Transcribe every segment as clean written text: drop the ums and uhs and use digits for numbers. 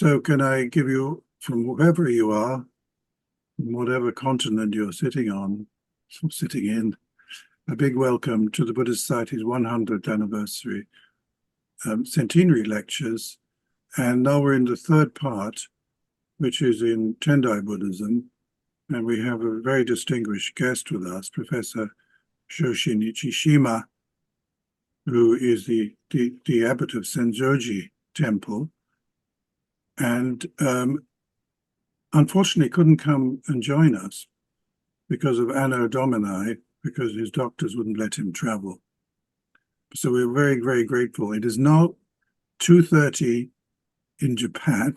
So can I give you, from wherever you are, whatever continent you're sitting in, a big welcome to the Buddhist Society's 100th anniversary centenary lectures. And now we're in the third part, which is in Tendai Buddhism. And we have a very distinguished guest with us, Professor Shoshin Ichishima, who is the abbot of Senjoji Temple. And unfortunately couldn't come and join us because of Anno Domini, because his doctors wouldn't let him travel. So we're very, very grateful. It is now 2:30 in Japan,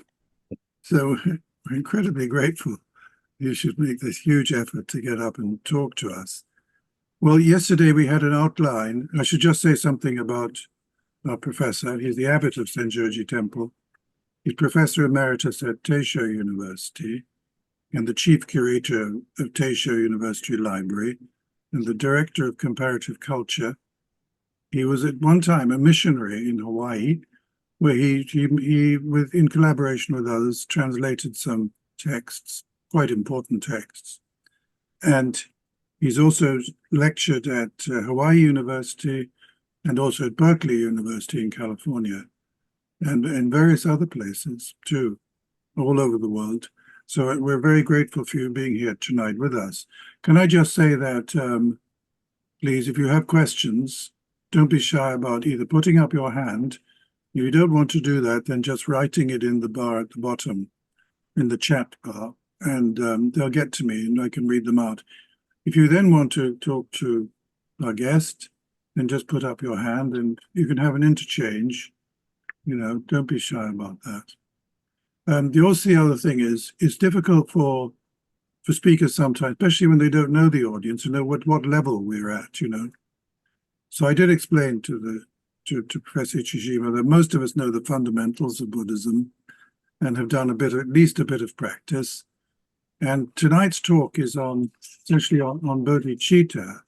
so we're incredibly grateful. You should make this huge effort to get up and talk to us. Well, yesterday we had an outline. I should just say something about our professor. He's the abbot of Senjoji Temple. He's Professor Emeritus at Taisho University and the Chief Curator of Taisho University Library and the Director of Comparative Culture. He was at one time a missionary in Hawaii, where he in collaboration with others, translated some texts, quite important texts. And he's also lectured at Hawaii University and also at Berkeley University in California, and in various other places too, all over the world. So we're very grateful for you being here tonight with us. Can I just say that, please, if you have questions, don't be shy about either putting up your hand. If you don't want to do that, then just writing it in the bar at the bottom, in the chat bar, and they'll get to me and I can read them out. If you then want to talk to our guest, then just put up your hand and you can have an interchange. You know, don't be shy about that. The other thing is, it's difficult for speakers sometimes, especially when they don't know the audience, to know what level we're at, you know. So I did explain to Professor Ichishima that most of us know the fundamentals of Buddhism and have done at least a bit of practice. And tonight's talk is essentially on bodhicitta,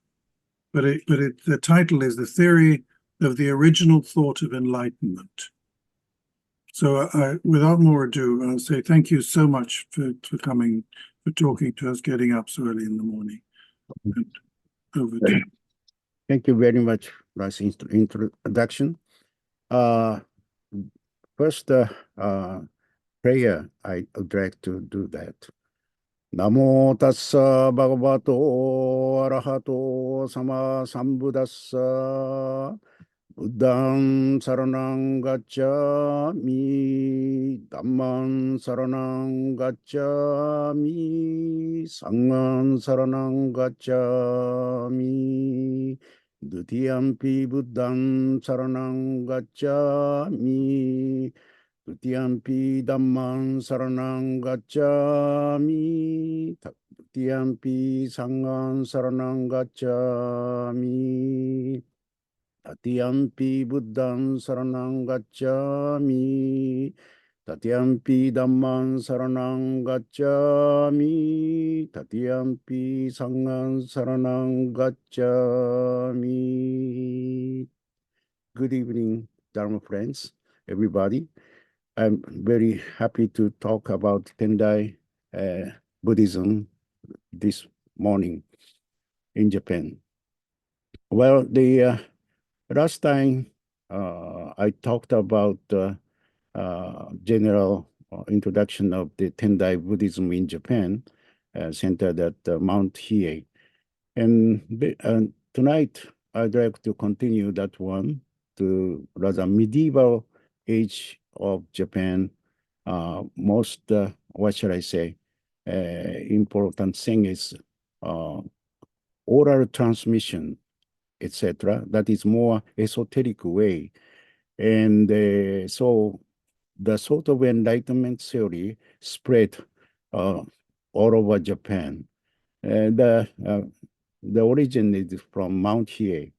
but the title is The Theory of the Original Thought of Enlightenment. So without more ado, I'll say thank you so much for coming, for talking to us, getting up so early in the morning. And over to you. Thank you very much, nice introduction. First, prayer, I would like to do that. Namo tassa bhagavato arahato sama sambuddhassa Buddham saranang gacchami, Dhammam saranang gacchami, Sangham saranang gacchami, Dutiyampi Buddham saranang gacchami, Dutiyampi Dhammam saranang gacchami, Dutiyampi Sangham saranang gacchami. Tatiyampi Buddham saranang gacchami, Tatiyampi Dhammam saranang gacchami, Tatiyampi Sangham saranang gacchami. Good evening, Dharma friends, everybody. I'm very happy to talk about Tendai Buddhism this morning in Japan. Well, last time I talked about general introduction of the Tendai Buddhism in Japan, centered at Mount Hiei. And tonight I'd like to continue that one to rather medieval age of Japan. Most, what shall I say, important thing is oral transmission, etc. That is more esoteric way. And so the sort of Enlightenment theory spread all over Japan. The origin is from Mount Hiei.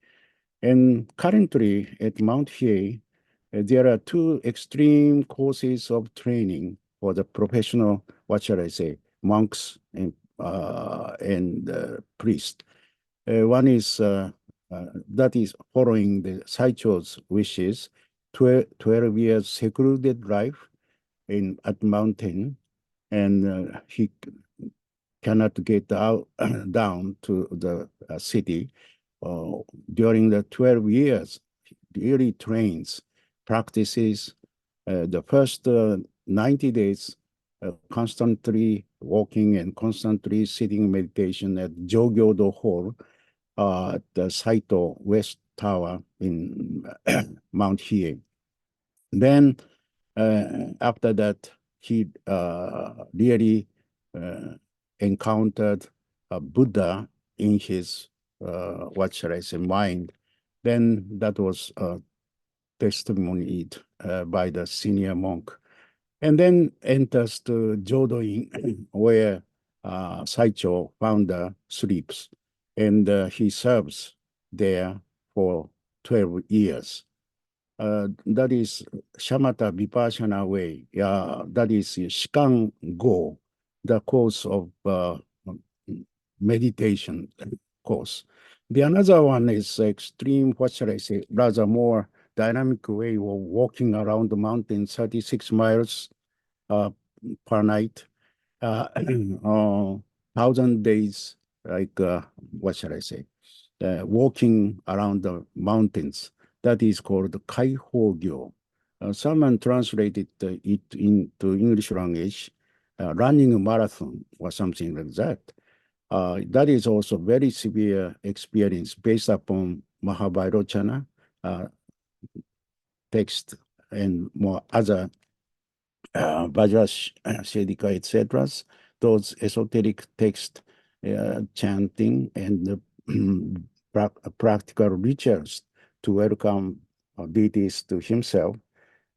And currently at Mount Hiei, there are two extreme courses of training for the professional, what shall I say, monks and priests. One is that is following the Saicho's wishes, 12 years secluded life, at mountain, and he cannot get out down to the city. During the 12 years, he really trains, practices the first 90 days, constantly walking and constantly sitting meditation at Jogyodo Hall at the Saicho West Tower in Mount Hiei. Then after that, he really encountered a Buddha in his, what shall I say, mind. Then that was testimonied by the senior monk. And then enters to Jodo-in, where Saicho founder sleeps. And he serves there for 12 years. That is Shamatha Vipassana way. That is Shikango, the course of meditation course. The another one is extreme, what shall I say, rather more dynamic way of walking around the mountain, 36 miles per night, 1,000 days, like, what shall I say, walking around the mountains. That is called Kaihogyo. Someone translated it into English language, running a marathon or something like that. That is also very severe experience based upon Mahavairochana text and more other Vajra, Shedika, etc. Those esoteric text, chanting and practical rituals to welcome deities to himself,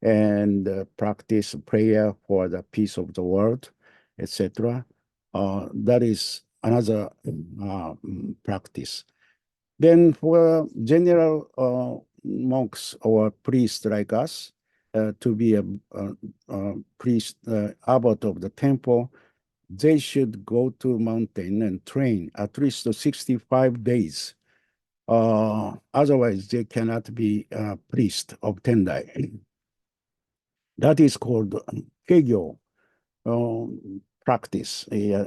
and practice prayer for the peace of the world, etc. That is another practice. Then for general monks or priests like us, to be a priest, abbot of the temple, they should go to mountain and train at least 65 days. Otherwise, they cannot be a priest of Tendai. That is called Kegyo practice. I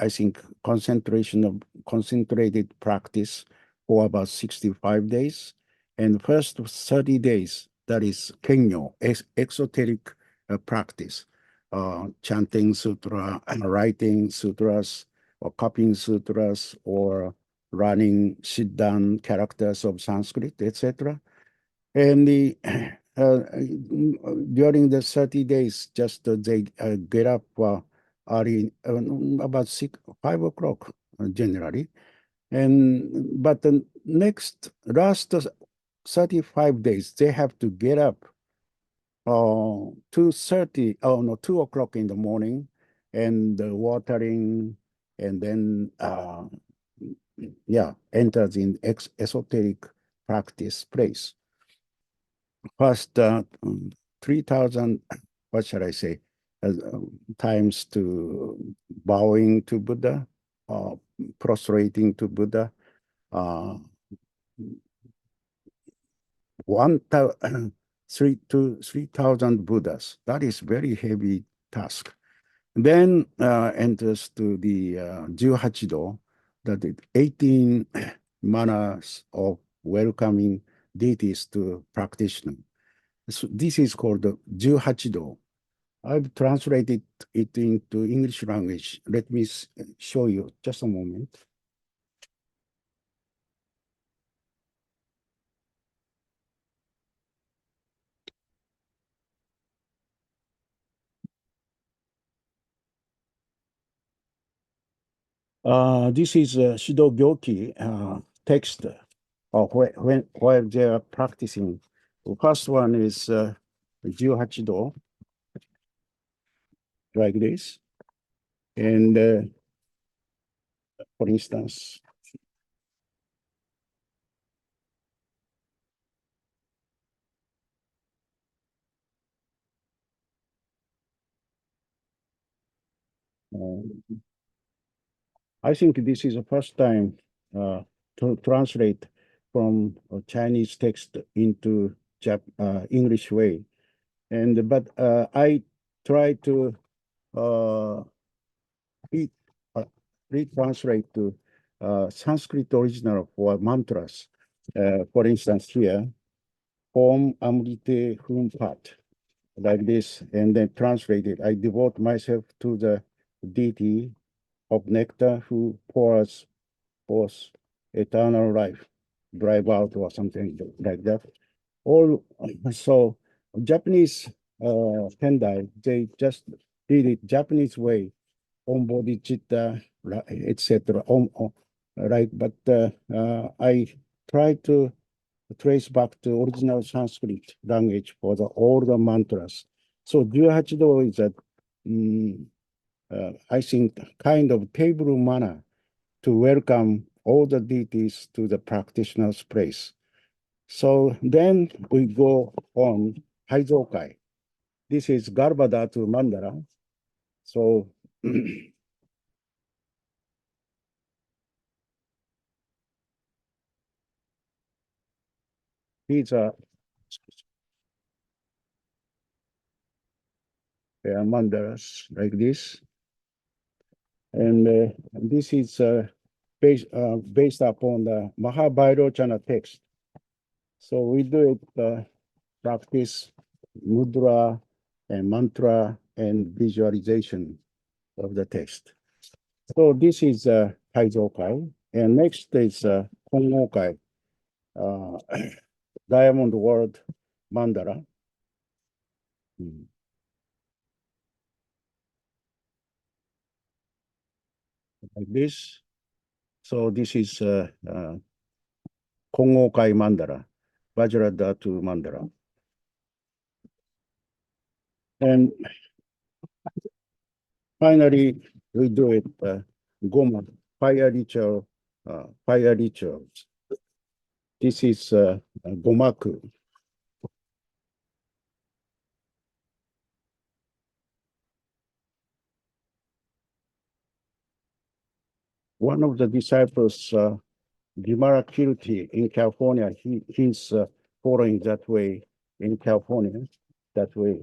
think concentrated practice for about 65 days. And first 30 days, that is Kenyo, exoteric practice, chanting sutra, writing sutras, or copying sutras, or running sit-down characters of Sanskrit, etc. And during the 30 days, just they get up early, about 5 o'clock generally. But the last 35 days, they have to get up 2 o'clock in the morning, and watering, and then enters in esoteric practice place. First 3,000, what shall I say, times to bowing to Buddha, prostrating to Buddha, 3,000 Buddhas. That is very heavy task. Then enters to the Juhachido, that is 18 manners of welcoming deities to practitioner. So this is called the Juhachido. I've translated it into English language. Let me show you just a moment. This is Shido Gyoki text where they are practicing. The first one is Juhachido, like this. And for instance, I think this is the first time to translate from a Chinese text into English way. But I try to re retranslate to Sanskrit original for mantras. For instance, here, Om Amrite Hum Pat, like this, and then translate it. I devote myself to the deity of nectar who pours forth eternal life, drive out or something like that. All so Japanese Tendai, they just did it Japanese way, on bodhicitta, etc. Right, but I try to trace back to original Sanskrit language for the older mantras. So Ryohachido is a, I think, kind of table manner to welcome all the deities to the practitioner's place. So then we go on Haizokai. This is Garbhadhatu Mandala. So these are mandalas like this. And this is based upon the Mahabhairochana text. So we do it, practice mudra and mantra and visualization of the text. So this is Taizokai. And next is Kongokai, Diamond World Mandala. Like this. So this is Kongokai Mandala, Vajradhatu Mandala. And finally, we do it Goma, fire ritual, fire rituals. This is Gomaku. One of the disciples, Gimara Kirti in California, he's following that way in California, that way.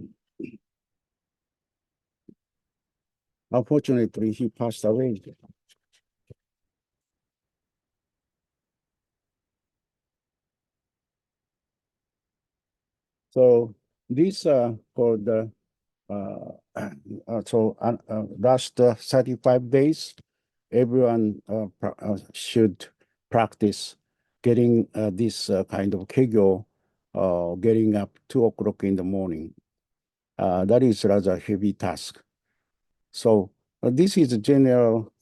Unfortunately, he passed away. So these are for the last 35 days, everyone should practice getting this kind of kegyo, getting up 2 o'clock in the morning. That is rather heavy task. So this is a general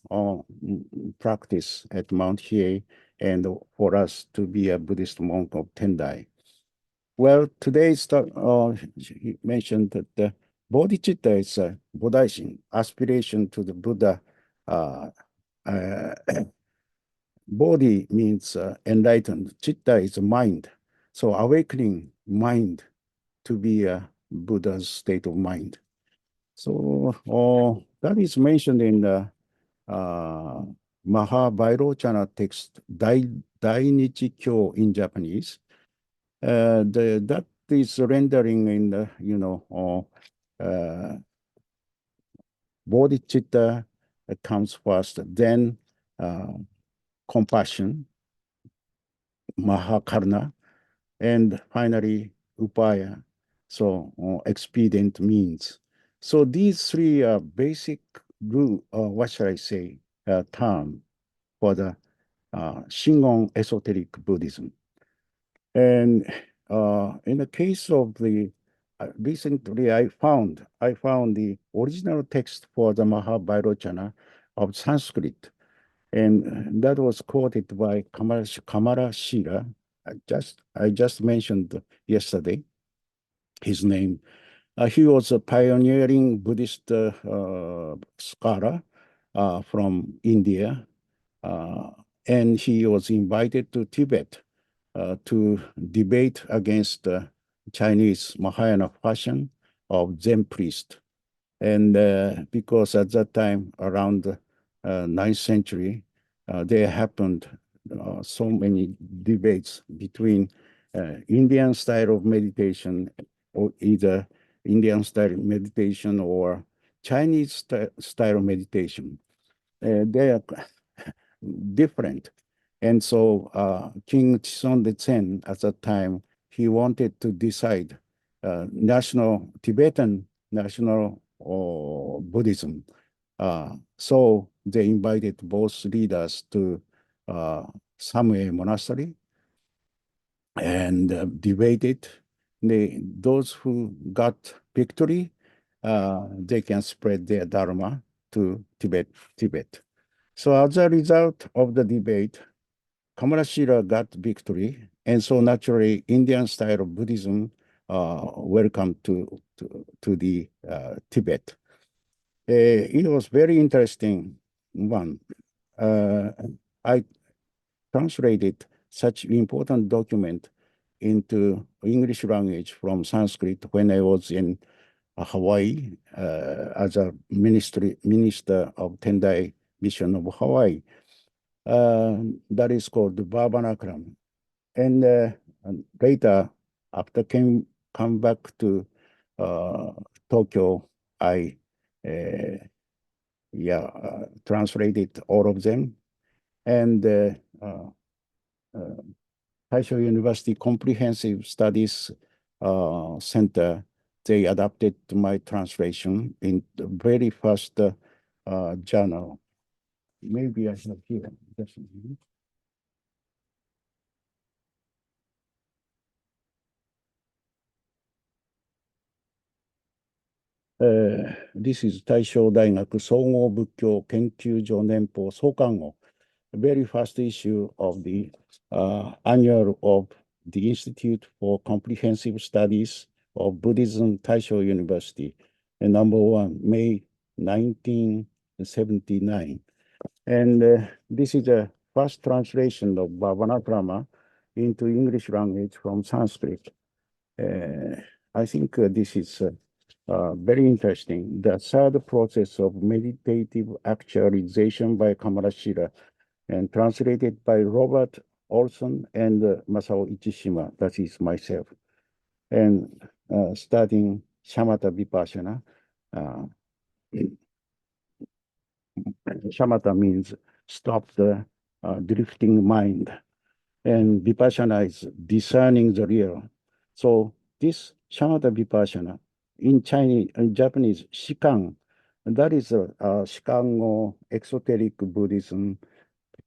practice at Mount Hiei, and for us to be a Buddhist monk of Tendai. Well, today's talk, he mentioned that the bodhicitta is a bodhishin, aspiration to the Buddha. Bodhi means enlightened. Chitta is mind. So awakening mind to be a Buddha's state of mind. So that is mentioned in the Mahabhairochana text, Dainichi Kyo in Japanese. That is rendering in the, bodhicitta comes first, then compassion, mahakarna, and finally upaya, so expedient means. So these three are basic rule, what shall I say, term for the Shingon esoteric Buddhism. And in the case of the recently, I found the original text for the Mahabhairochana of Sanskrit, and that was quoted by Kamara Shira. I just mentioned yesterday his name. He was a pioneering Buddhist scholar from India, and he was invited to Tibet to debate against the Chinese Mahayana fashion of Zen priest. And because at that time, around the 9th century, there happened so many debates between Indian style of meditation, or either Indian style meditation or Chinese style meditation. They are different. And so King Chison at that time, he wanted to decide Tibetan national Buddhism. So they invited both leaders to Samue Monastery and debated. Those who got victory, they can spread their dharma to Tibet. So as a result of the debate, Kamarashira got victory, and so naturally, Indian style of Buddhism welcome to the Tibet. It was very interesting one. I translated such important document into English language from Sanskrit when I was in Hawaii as a minister of Tendai Mission of Hawaii. That is called Bhavanakram. And later, after come back to Tokyo, I translated all of them. And Saicho University Comprehensive Studies Center, they adapted my translation in the very first journal. Maybe I have here. Just a minute. This is Taisho Daigaku Sogo Bukkyo Kenkyūjō Nenpo Sokango, the very first issue of the annual of the Institute for Comprehensive Studies of Buddhism, Taisho University, and number 1, May 1979. And this is the first translation of Bhavanakrama into English language from Sanskrit. I think this is very interesting. The third process of meditative actualization by Kamarashira and translated by Robert Olson and Masao Ichishima, that is myself. And studying Shamatha Vipassana. Shamatha means stop the drifting mind. And Vipassana is discerning the real. So this Shamatha Vipassana, in Japanese, Shikango, that is a Shikango esoteric Buddhism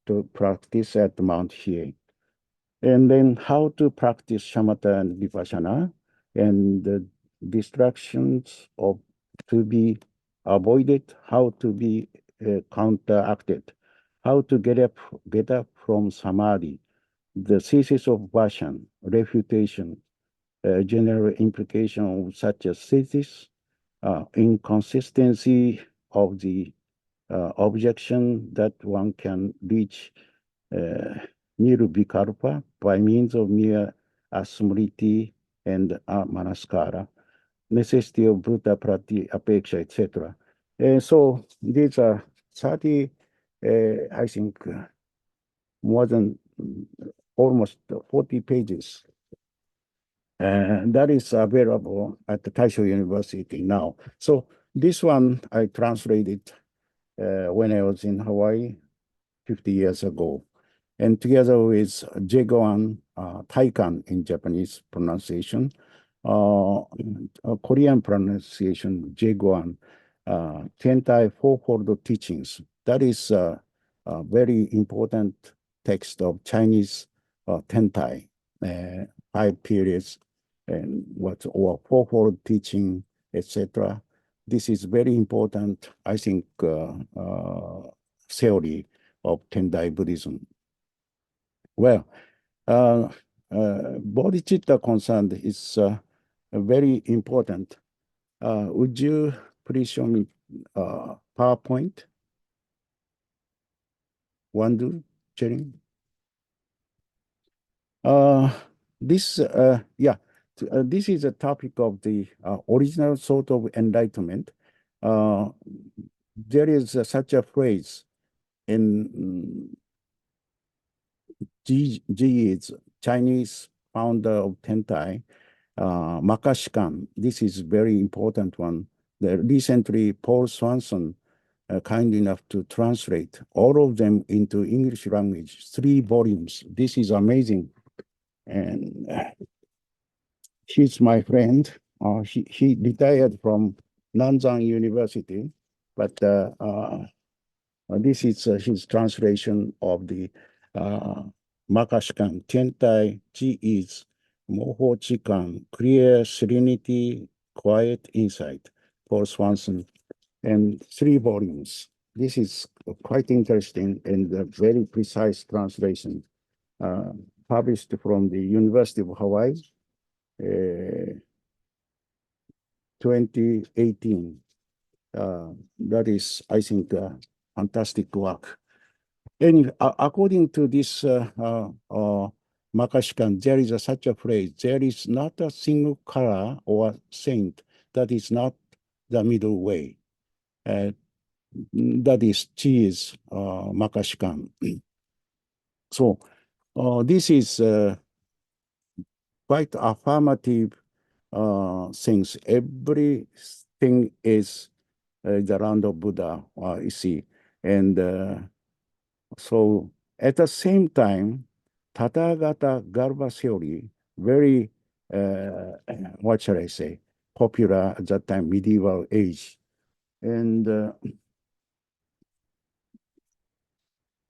to practice at Mount Hiei. And then how to practice Shamatha and Vipassana, and the distractions to be avoided, how to be counteracted, how to get up from Samadhi, the thesis of Vashan, refutation, general implication of such a thesis, inconsistency of the objection that one can reach Nirvikalpa by means of mere smriti and manaskara, necessity of Bhuta Prati Apeksha, etc. So these are 30, I think, more than almost 40 pages. That is available at the Taisho University now. So this one I translated when I was in Hawaii 50 years ago. And together with Jaegoan Taikan in Japanese pronunciation, Korean pronunciation, Jaegoan T'ien-t'ai Fourfold Teachings. That is a very important text of Chinese T'ien-t'ai, 5 periods, and or fourfold teaching, etc. This is very important, I think, theory of Tendai Buddhism. Well, bodhicitta concerned is very important. Would you please show me PowerPoint? Wandu, sharing? This is a topic of the original sort of enlightenment. There is such a phrase in Ji is Chinese founder of T'ien-t'ai, Makashikan. This is very important one. Recently, Paul Swanson kind enough to translate all of them into English language, 3 volumes. This is amazing. And he's my friend. He retired from Nanzan University, but this is his translation of the Makashikan. T'ien-t'ai, Chi is Moho Chikan, clear serenity, quiet insight. Paul Swanson, and 3 volumes. This is quite interesting and a very precise translation, published from the University of Hawaii, 2018. That is, I think, fantastic work. And according to this Makashikan, there is such a phrase: there is not a single color or saint that is not the middle way. That is Chi's Makashikan. So this is quite affirmative things. Everything is the round of Buddha, you see. And so at the same time, Tathagata Garbha theory, very, what shall I say, popular at that time, medieval age. And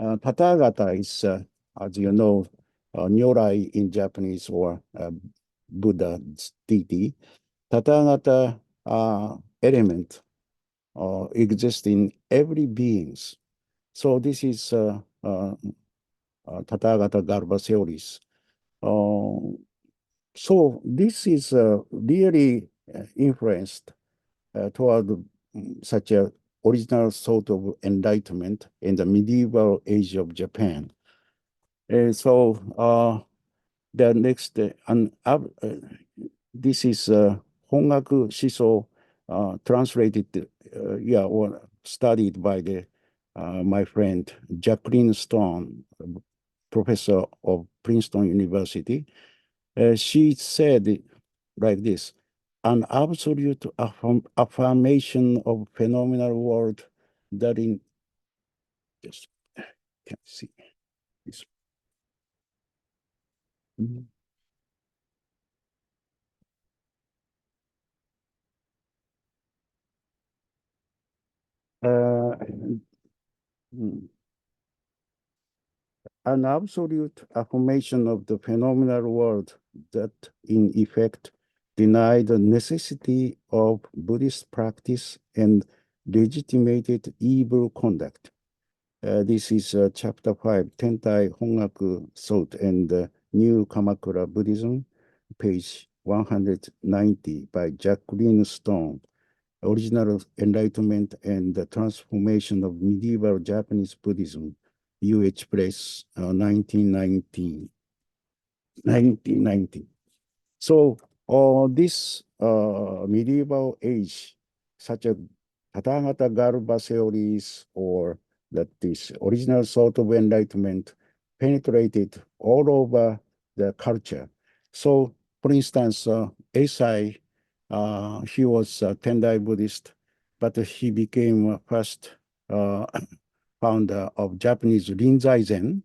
Tathagata is, as you know, Nyorai in Japanese, or Buddha's deity. Tathagata element exists in every beings. So this is Tathagata Garbha theories. So this is really influenced toward such a original sort of enlightenment in the medieval age of Japan. So the next, this is Hongaku Shiso, translated, or studied by my friend Jacqueline Stone, professor of Princeton University. She said like this: an absolute affirmation of phenomenal world that in, just can see this. An absolute affirmation of the phenomenal world that in effect denied the necessity of Buddhist practice and legitimated evil conduct. This is chapter 5, Tendai Hongaku Thought and New Kamakura Buddhism, page 190 by Jacqueline Stone. Original Enlightenment and the Transformation of Medieval Japanese Buddhism, UH Press, 1990. So this medieval age, such as Tathagata Garbha theories, or that this original sort of enlightenment penetrated all over the culture. So, for instance, Eisai, he was a Tendai Buddhist, but he became first founder of Japanese Rinzai Zen.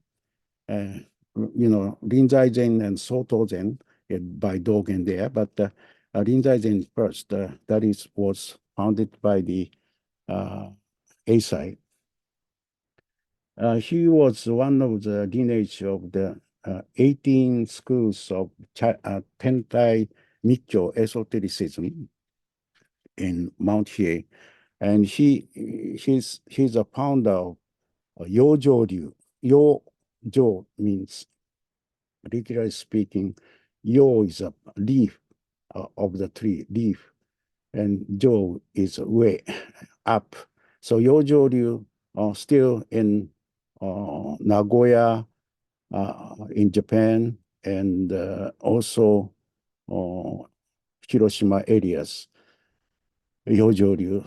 Rinzai Zen and Soto Zen by Dogen there, but Rinzai Zen first, was founded by the Eisai. He was one of the lineage of the 18 schools of Tendai Nikyo esotericism in Mount Hiei, and he's a founder of Yojo Ryu. Yojo means, literally speaking, Yo is a leaf of the tree, leaf, and Jo is way up. So Yojo Ryu still in Nagoya, in Japan, and also Hiroshima areas. Yojo Ryu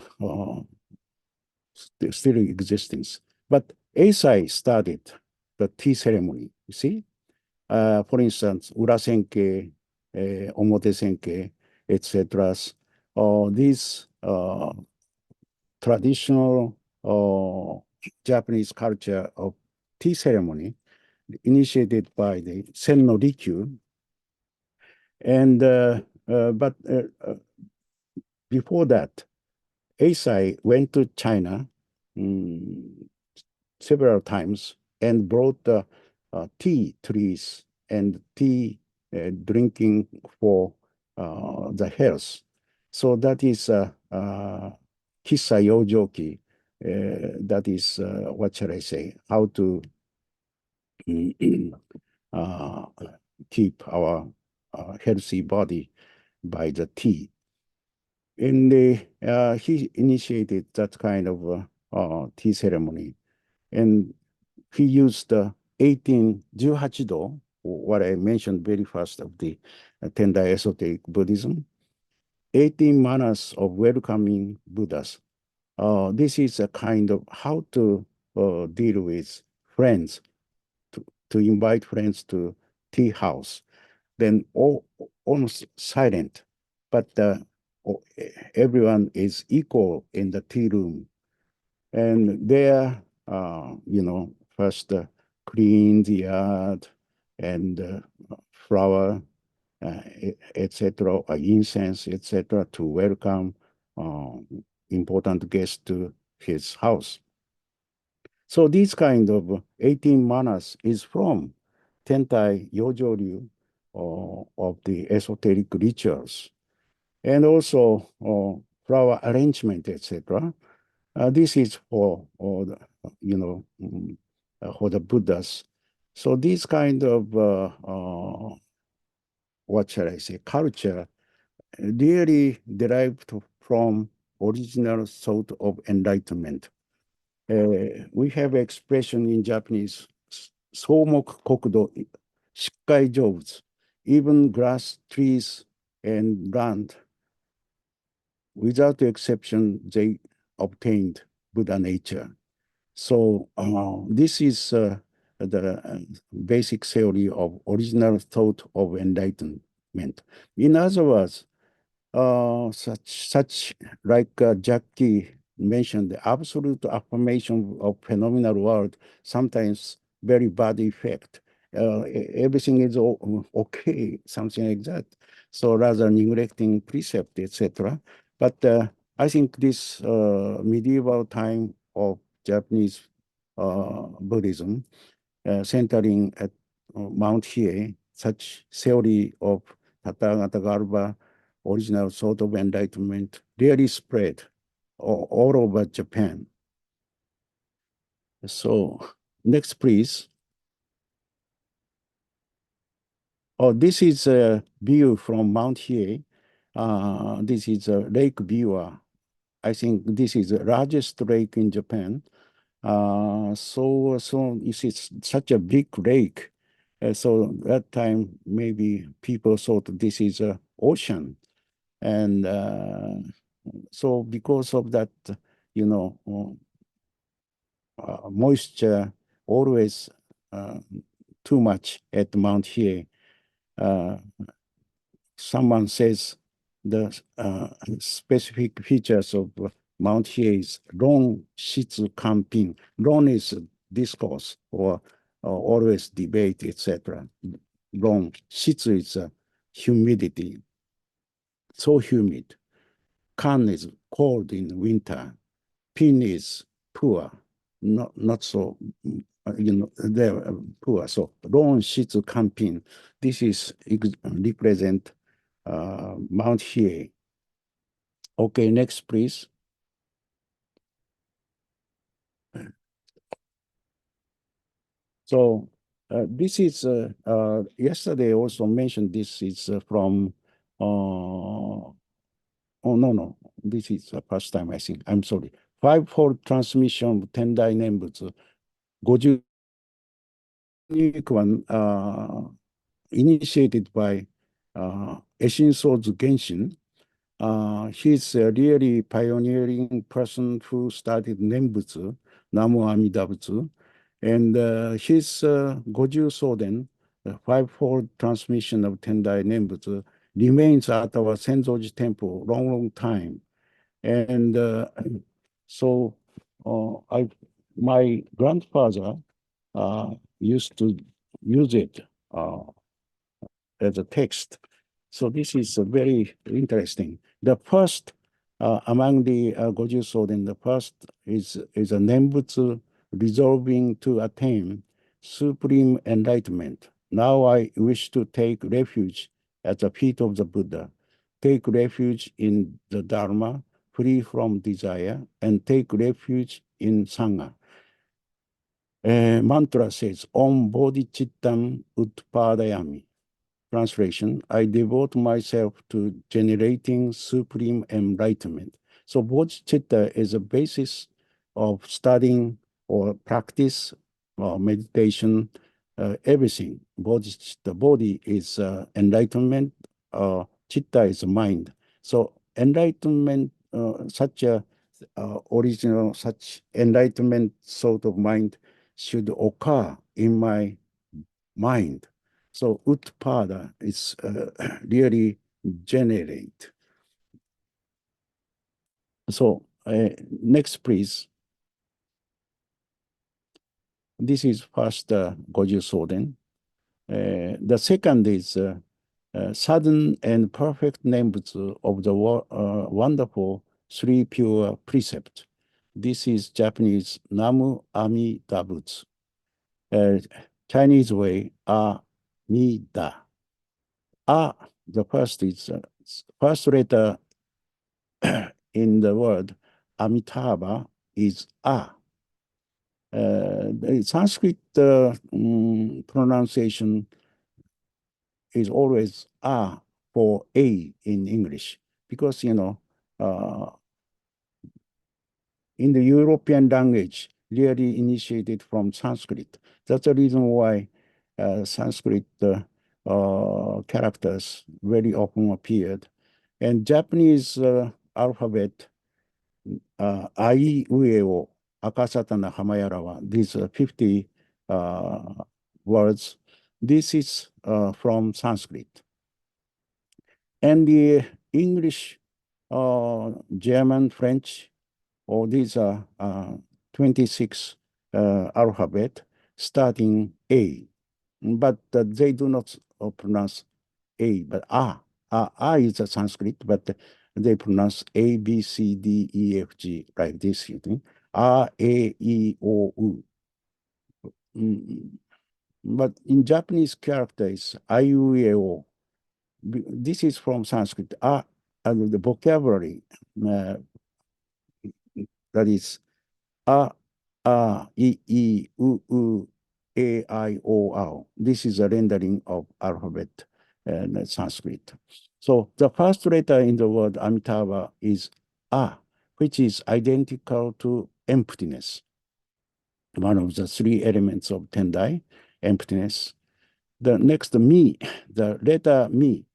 still in existence. But Eisai started the tea ceremony, you see? For instance, Urasenke Omote Senke, etc. These traditional Japanese culture of tea ceremony initiated by the Senno Rikyu. And but before that, Eisai went to China several times and brought tea trees and tea drinking for the health. So that is Kissa Yojoki. That is, what shall I say, how to keep our healthy body by the tea. And he initiated that kind of tea ceremony. And he used the 18 what I mentioned very first of the Tendai esoteric Buddhism, 18 manners of welcoming Buddhas. This is a kind of how to deal with friends, to invite friends to tea house. Then almost silent, but everyone is equal in the tea room. And there, first clean the yard and flower, etc., incense, etc., to welcome important guests to his house. So these kind of 18 manners is from Tentai Yojo-ryu of the esoteric rituals, and also flower arrangement, etc. This is for for the Buddhas. So this kind of what shall I say, culture really derived from original thought of enlightenment. We have expression in Japanese, somoku kokudo, shikkai jobutsu, even grass, trees, and land. Without exception, they obtained Buddha nature. So this is the basic theory of original thought of enlightenment. In other words, such like Jackie mentioned, the absolute affirmation of phenomenal world, sometimes very bad effect. Everything is okay, something like that. So rather neglecting precept, etc. But I think this medieval time of Japanese Buddhism, centering at Mount Hiei, such theory of Tathagata Garba, original thought of enlightenment, really spread all over Japan. So next, please. Oh, this is a view from Mount Hiei. This is a lake viewer. I think this is the largest lake in Japan. So it's such a big lake. So that time, maybe people thought this is an ocean. And so because of that, moisture always too much at Mount Hiei. Someone says the specific features of Mount Hiei is long shitsu kanpin. Long is discourse or always debate, etc. Long shitsu is humidity, so humid. Kan is cold in winter. Pin is poor, not so, they're poor. So long shitsu kanpin. This is represent Mount Hiei. Okay, next, please. So this is, yesterday also mentioned this is from, oh, no, this is the first time I think, I'm sorry. Five-fold transmission of Tendai nembutsu, 50 unique one, initiated by Eshinsozu Genshin. He's a really pioneering person who started nembutsu, Namu Amida Butsu, and his Goju Soden the fivefold transmission of Tendai nembutsu remains at our Senzoji temple long time. And so my grandfather used to use it as a text. So this is very interesting. The first among the Goju Soden, the first is a nembutsu resolving to attain supreme enlightenment. Now I wish to take refuge at the feet of the Buddha, take refuge in the Dharma, free from desire, and take refuge in Sangha. Mantra says, Om Bodhicittam Utpadayami. Translation, I devote myself to generating supreme enlightenment. So bodhicitta is a basis of studying or practice or meditation, everything. Bodhicitta, body is enlightenment, chitta is mind. So enlightenment, such a original, such enlightenment sort of mind should occur in my mind. So utpada is really generate. So next, please. This is first Goju Soden. The second is sudden and perfect nembutsu of the wonderful three pure precepts. This is Japanese Namu Amida Butsu. Chinese way, Amida. The first is first letter in the word Amitabha is A. The Sanskrit pronunciation is always A for A in English because, you know, in the European language, really initiated from Sanskrit. That's the reason why Sanskrit characters very often appeared. And Japanese alphabet, ai, ueo, akasatana, hamayarawa, these 50 words, this is from Sanskrit. And the English, German, French, all these are 26 alphabet starting A, but they do not pronounce A, but A. A is a Sanskrit, but they pronounce A, B, C, D, E, F, G, like this, you think. A, E, O, U. But in Japanese characters, I, U, E, O. This is from Sanskrit. The vocabulary that is A, I, U, A, I, O, O. This is a rendering of alphabet and Sanskrit. So the first letter in the word Amitabha is A, which is identical to emptiness. One of the three elements of Tendai, emptiness. The next Mi, the letter Mi,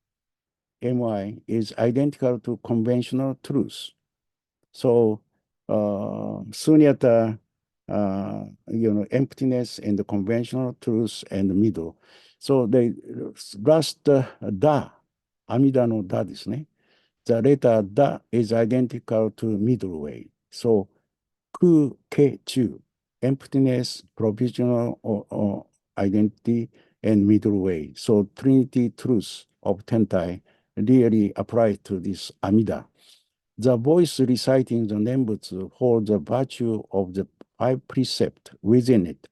My, is identical to conventional truth. So sunyata, emptiness and the conventional truth and the middle. So the last da, amida no da desu ne. The letter da is identical to middle way. So ku, ke, chu, emptiness, provisional or identity, and middle way. So Trinity truth of Tentai really applies to this amida. The voice reciting the nembutsu holds the virtue of the five precepts within it.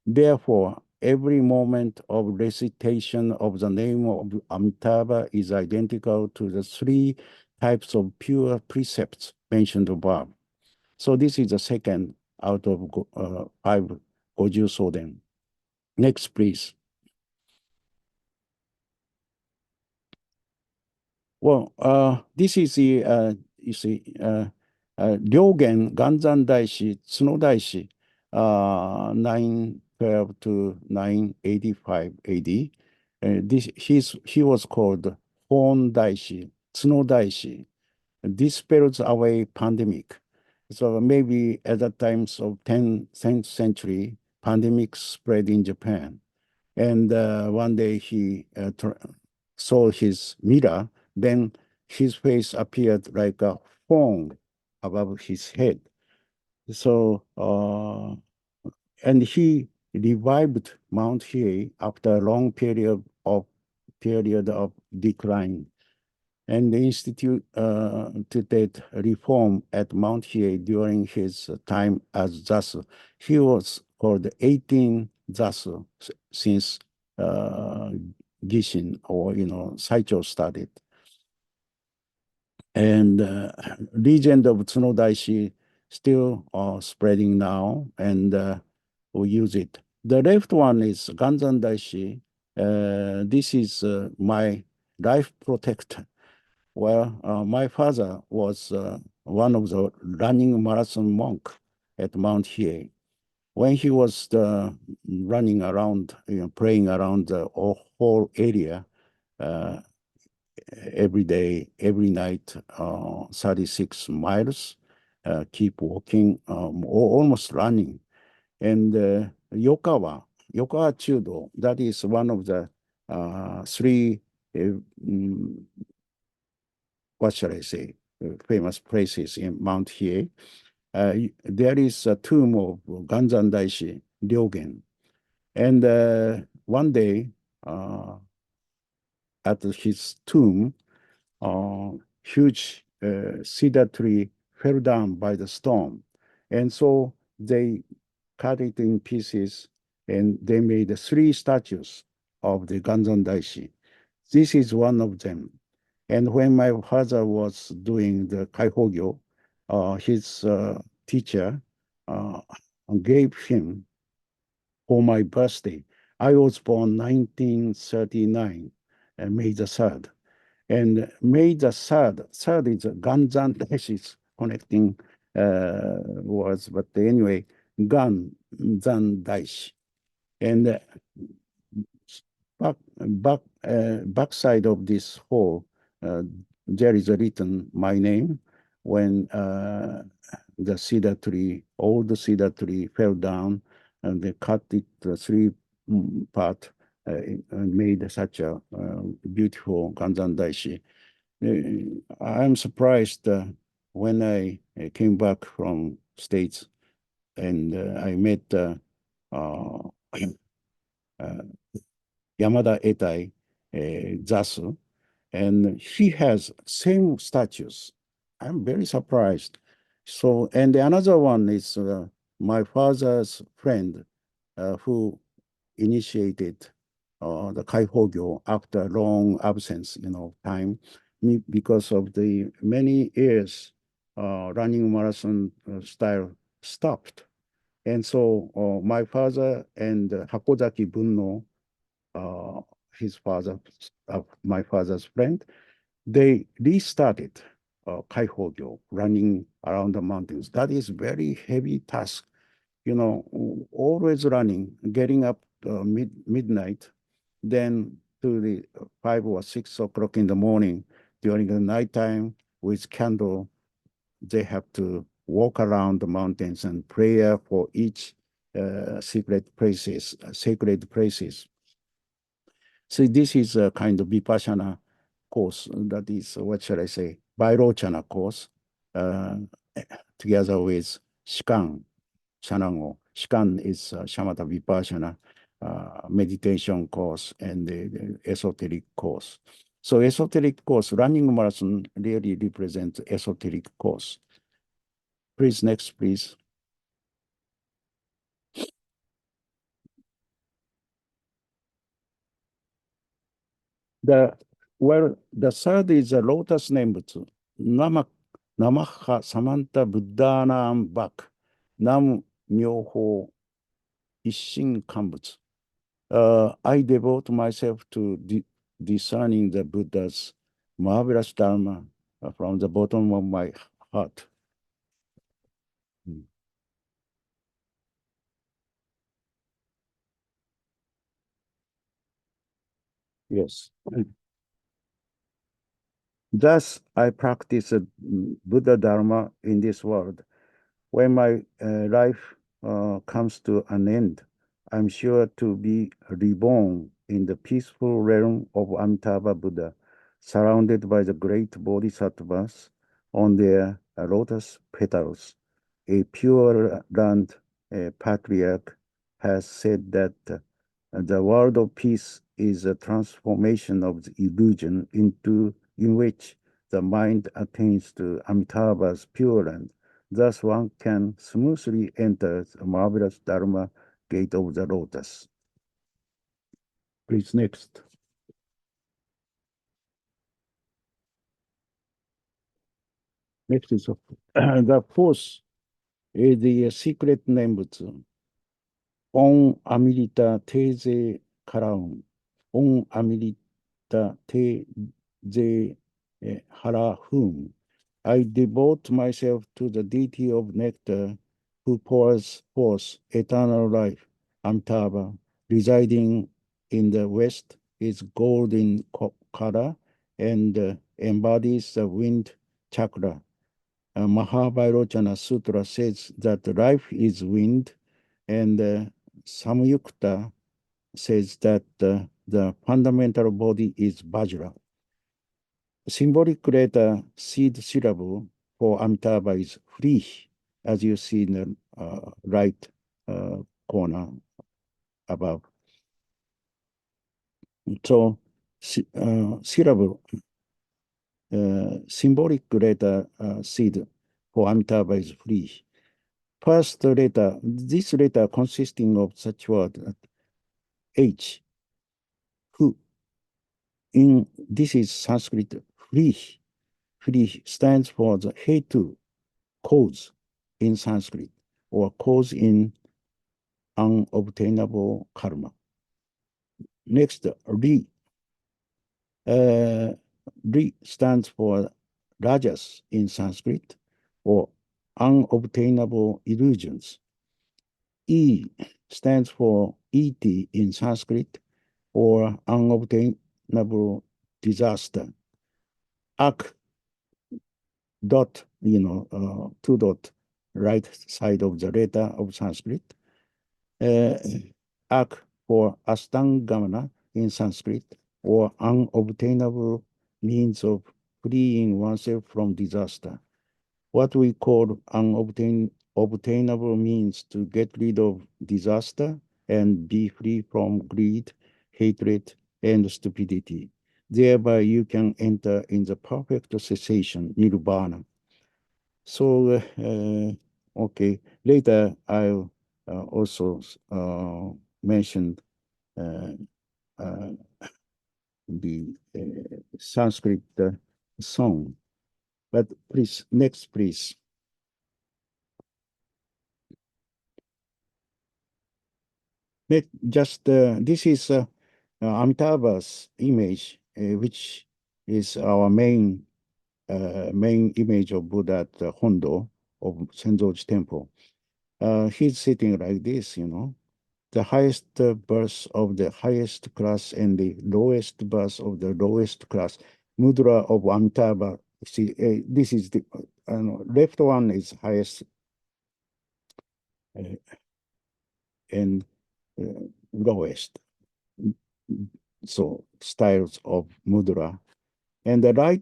Therefore, every moment of recitation of the name of Amitabha is identical to the three types of pure precepts mentioned above. So this is the second out of five Goju Soden. Next, please. Well, this is the, you see, Ryogen Ganzan Daishi, Tsuno Daishi, 912 to 985 AD. He was called Hon Daishi, Tsuno Daishi. This spells away pandemic. So maybe at the times of 10th century, pandemic spread in Japan. And one day he saw his mirror, then his face appeared like a phone above his head. So, and he revived Mount Hiei after a long period of decline, and instituted reform at Mount Hiei during his time as Zasu. He was called 18 Zasu since Gishin, or Saicho started. And legend of Tsuno Daishi still spreading now, and we use it. The left one is Ganzan Daishi. This is my life protector. Well, my father was one of the running marathon monk at Mount Hiei. When he was running around, praying around the whole area, every day, every night, 36 miles, keep walking, almost running. And Yokawa Chudo, that is one of the three, what shall I say, famous places in Mount Hiei. There is a tomb of Ganzan Daishi, Ryogen. And one day, at his tomb, huge cedar tree fell down by the storm. And so they cut it in pieces, and they made three statues of the Ganzan Daishi. This is one of them. And when my father was doing the Kaihogyo, his teacher gave him for my birthday. I was born 1939, May the 3rd. And May the 3rd is Ganzan Daishi, connecting words, but anyway, Ganzan Daishi. And backside of this hole, there is written my name when the cedar tree, old cedar tree fell down, and they cut it three part, and made such a beautiful Ganzan Daishi. I'm surprised when I came back from States, and I met Yamada Etai Zasu, and he has same statues. I'm very surprised. So, and another one is my father's friend who initiated the Kaihogyo after long absence, time, because of the many years running marathon style stopped. And so my father and Hakozaki Bunno, his father, my father's friend, they restarted Kaihogyo, running around the mountains. That is very heavy task, always running, getting up midnight, then to the 5 or 6 o'clock in the morning during the nighttime with candle. They have to walk around the mountains and pray for each sacred places. So this is a kind of Vipassana course. That is, what shall I say, Vairochana course, together with Shanago. Shikan is Shamatha Vipassana meditation course and the esoteric course. So esoteric course, running marathon really represents esoteric course. Please, next, please. The third is a lotus nembutsu. Namaha Samanta Buddhanam Bak. Nam Myoho Isshin Kambutsu. I devote myself to discerning the Buddha's marvelous Dharma from the bottom of my heart. Yes. Thus, I practice Buddha Dharma in this world. When my life comes to an end, I'm sure to be reborn in the peaceful realm of Amitabha Buddha, surrounded by the great bodhisattvas on their lotus petals. A Pure Land patriarch has said that the world of peace is a transformation of the illusion in which the mind attains to Amitabha's Pure Land. Thus one can smoothly enter the marvelous Dharma gate of the lotus. Please, next. Next is the fourth is the secret nembutsu. On Amrita Teze Karaun. On Amrita Teze Harahum. I devote myself to the deity of nectar who pours forth eternal life. Amitabha, residing in the west, is golden color and embodies the wind chakra. Mahavairochana Sutra says that life is wind, and Samyukta says that the fundamental body is Vajra. Symbolic letter seed syllable for Amitabha is free, as you see in the right corner above. So syllable, symbolic letter seed for Amitabha is free. First letter, this letter consisting of such word H, who. This is Sanskrit free. Free stands for the hetu, cause in Sanskrit, or cause in unobtainable karma. Next, Ri. Ri stands for rajas in Sanskrit, or unobtainable illusions. E stands for et in Sanskrit, or unobtainable disaster. Ak, dot, two dot, right side of the letter of Sanskrit. Ak for Astangamana in Sanskrit, or unobtainable means of freeing oneself from disaster. What we call unobtainable means to get rid of disaster and be free from greed, hatred, and stupidity. Thereby you can enter in the perfect cessation, nirvana. So, okay, later I'll also mention the Sanskrit song. But please, next, please. Just this is Amitabha's image, which is our main image of Buddha at Hondo of Senzoji Temple. He's sitting like this, the highest birth of the highest class and the lowest birth of the lowest class. Mudra of Amitabha. See, this is the left one is highest, and lowest. So styles of mudra, and the right,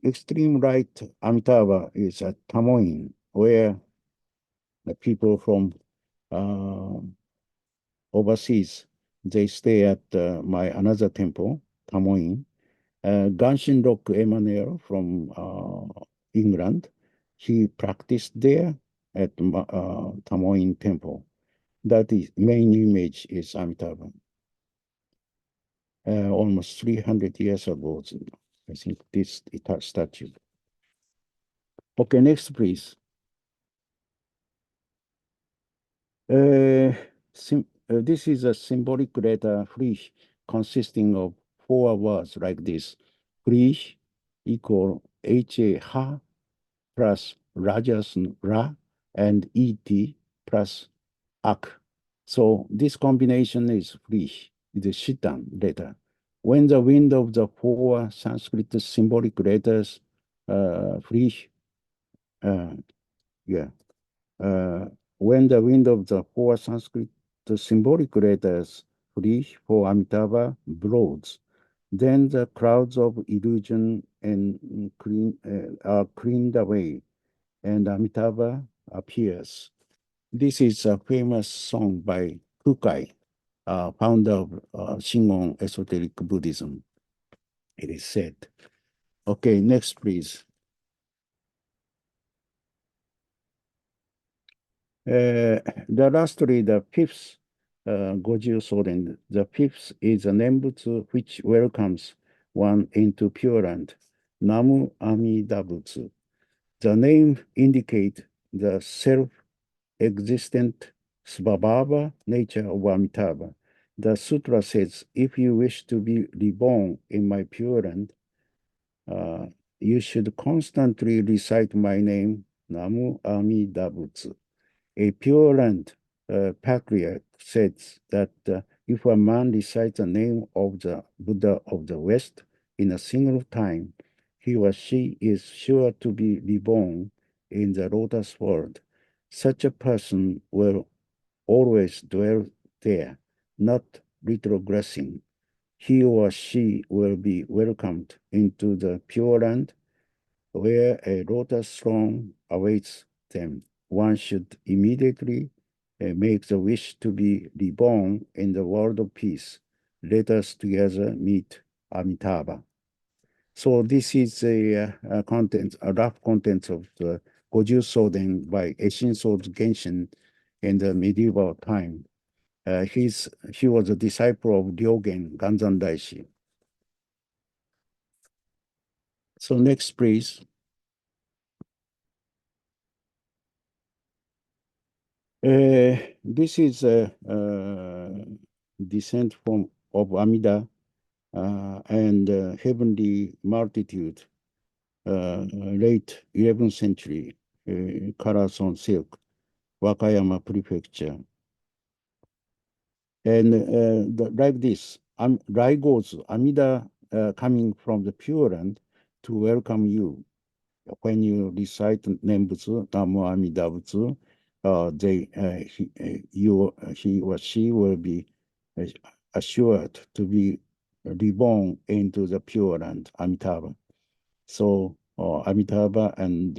extreme right Amitabha is at Tamoin, where the people from overseas, they stay at my another temple, Tamoin. Ganshin Rock Emmanuel from England, he practiced there at Tamoin Temple. That is main image is Amitabha. Almost 300 years ago, I think this statue. Okay, next, please. This is a symbolic letter, free, consisting of 4 words like this. Free equal ha, ha, plus rajas ra, and et plus ak. So this combination is free, the shitan letter. When the wind of the 4 Sanskrit symbolic letters, free, when the wind of the 4 Sanskrit the symbolic letters free for Amitabha blows. Then the clouds of illusion are cleaned away, and Amitabha appears. This is a famous song by Kukai, founder of Shingon esoteric Buddhism. It is said. Okay, next, please. Lastly, the fifth Goju Soren. The fifth is a nembutsu which welcomes one into Pure Land, Namu Amida Butsu. The name indicates the self-existent svabhava nature of Amitabha. The sutra says, if you wish to be reborn in my Pure Land, you should constantly recite my name, Namu Amida Butsu. A Pure Land patriarch says that if a man recites the name of the Buddha of the West in a single time, he or she is sure to be reborn in the lotus world. Such a person will always dwell there, not retrogressing. He or she will be welcomed into the Pure Land where a lotus throne awaits them. One should immediately make the wish to be reborn in the world of peace. Let us together meet Amitabha. So this is a rough contents of the Goju Soden by Eshin Sozu Genshin in the medieval time. He was a disciple of Ryogen Ganzan Daishi. So next, please. This is a descent of Amida and heavenly multitude, late 11th century, colors on silk, Wakayama Prefecture. And like this, Raigo's Amida coming from the Pure Land to welcome you. When you recite nembutsu, Namu Amida Butsu, he or she will be assured to be reborn into the Pure Land, Amitabha. So Amitabha and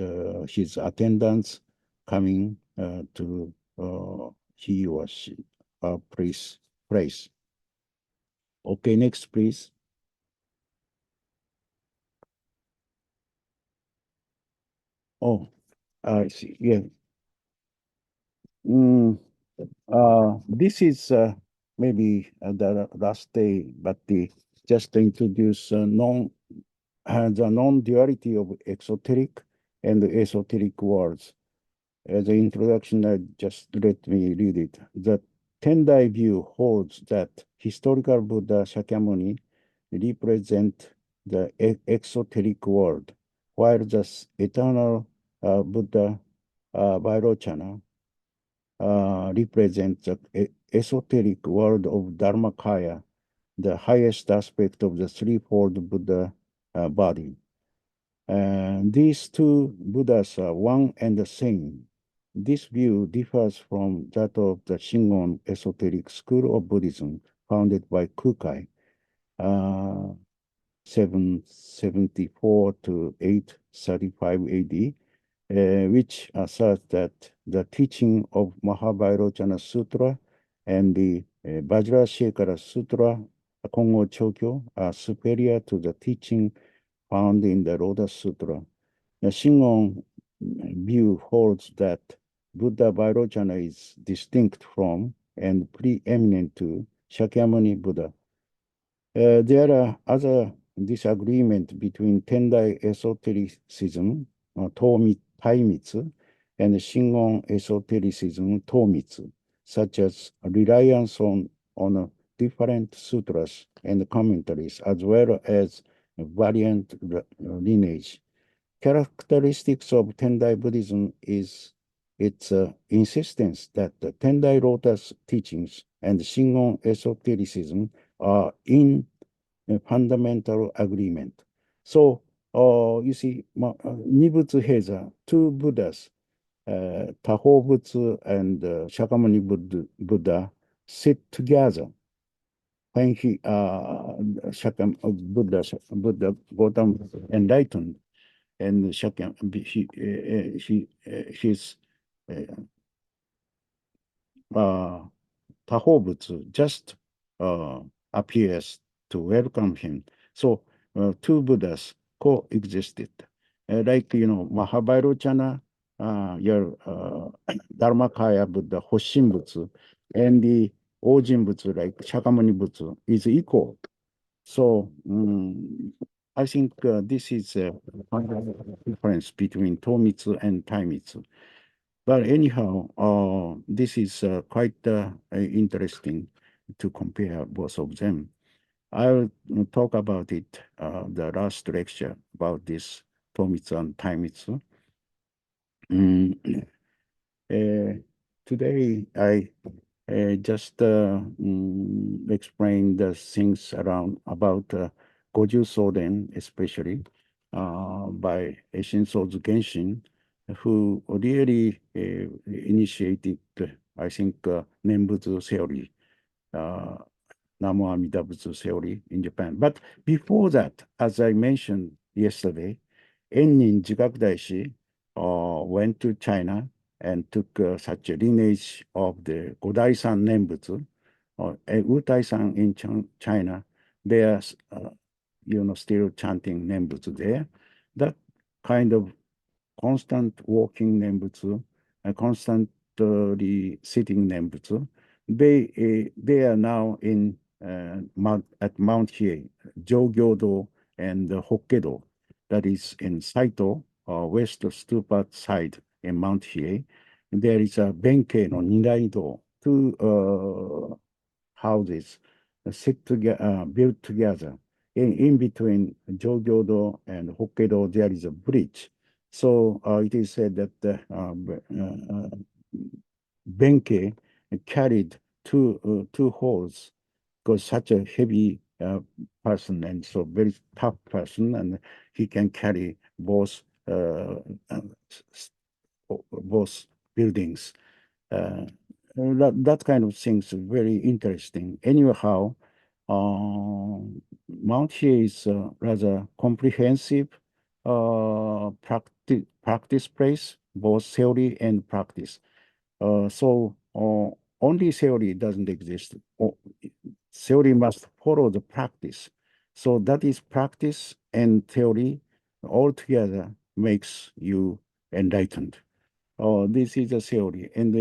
his attendants coming to he or she place. Okay, next, please. Oh, I see. Yeah. This is maybe the last day, but just to introduce the non-duality of exoteric and esoteric words. As an introduction, just let me read it. The Tendai view holds that historical Buddha Shakyamuni represent the exoteric world, while the eternal Buddha Vairochana represents the esoteric world of Dharmakaya, the highest aspect of the threefold Buddha body. These two Buddhas are one and the same. This view differs from that of the Shingon esoteric school of Buddhism founded by Kukai, 774 to 835 AD, which asserts that the teaching of Mahavairochana Sutra and the Vajrashekara Sutra, Kongo Chokyo, are superior to the teaching found in the Lotus Sutra. The Shingon view holds that Buddha Vairochana is distinct from and preeminent to Shakyamuni Buddha. There are other disagreements between Tendai esotericism, Taimitsu, and Shingon esotericism, Tomitsu, such as reliance on different sutras and commentaries, as well as variant lineage. Characteristics of Tendai Buddhism is its insistence that the Tendai Lotus teachings and Shingon esotericism are in a fundamental agreement. So, you see, Nibutsu has two Buddhas, Taho Butsu and Shakyamuni Buddha sit together when he Buddha Gautam enlightened, and his Tahobutsu just appears to welcome him. So two Buddhas coexisted. Like, Mahabhairocana, your Dharmakaya Buddha, Hoshinbutsu, and the Ojinbutsu, like Shakyamuni Butsu, is equal. So I think this is a difference between Tomitsu and Taimitsu. But anyhow, this is quite interesting to compare both of them. I'll talk about it, the last lecture about this Tomitsu and Taimitsu. Today, I just explain the things around about Goju Soden, especially by Shinsozu Genshin, who really initiated, I think, Nembutsu theory, Namo Amida Butsu theory in Japan. But before that, as I mentioned yesterday, Ennin Jigakudaishi went to China and took such a lineage of the Godai-san Nembutsu, Utai-san in China. They are, still chanting Nembutsu there. That kind of constant walking Nembutsu, constantly sitting Nembutsu, they are now in at Mount Hiei, Jogyodo and Hokkedo, that is in Saicho, west Stupa side in Mount Hiei. There is a Benkei no Niraido, two houses built together. In between Jogyodo and Hokkedo, there is a bridge. So it is said that Benkei carried two holes because such a heavy person and so very tough person, and he can carry both buildings. That kind of things are very interesting. Anyhow, Mount Hiei is a rather comprehensive practice place, both theory and practice. So only theory doesn't exist. Theory must follow the practice. So that is practice and theory all together makes you enlightened. This is a theory. And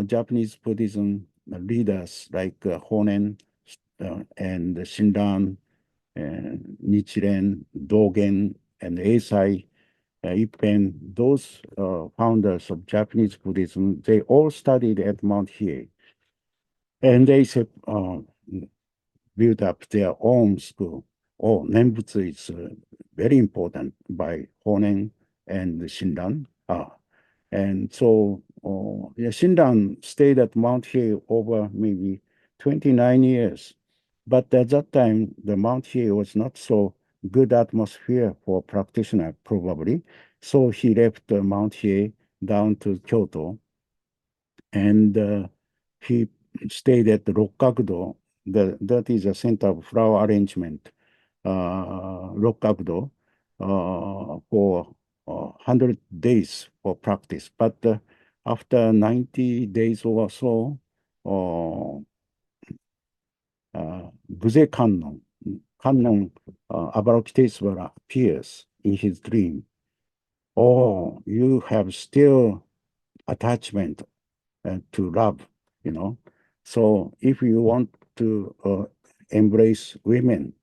Japanese Buddhism leaders like Honen and Shinran, Nichiren, Dogen, and Eisai, Ippen, those founders of Japanese Buddhism, they all studied at Mount Hiei. And they built up their own school. Nembutsu is very important by Honen and Shinran. And so Shinran stayed at Mount Hiei over maybe 29 years. But at that time, the Mount Hiei was not so good atmosphere for practitioner, probably. So he left Mount Hiei down to Kyoto, and he stayed at Rokkakudo. That is a center of flower arrangement, Rokkakudo, for 100 days for practice. But after 90 days or so, Buze Kannon, Avalokitesvara appears in his dream. Oh, you have still attachment to love, So if you want to embrace women,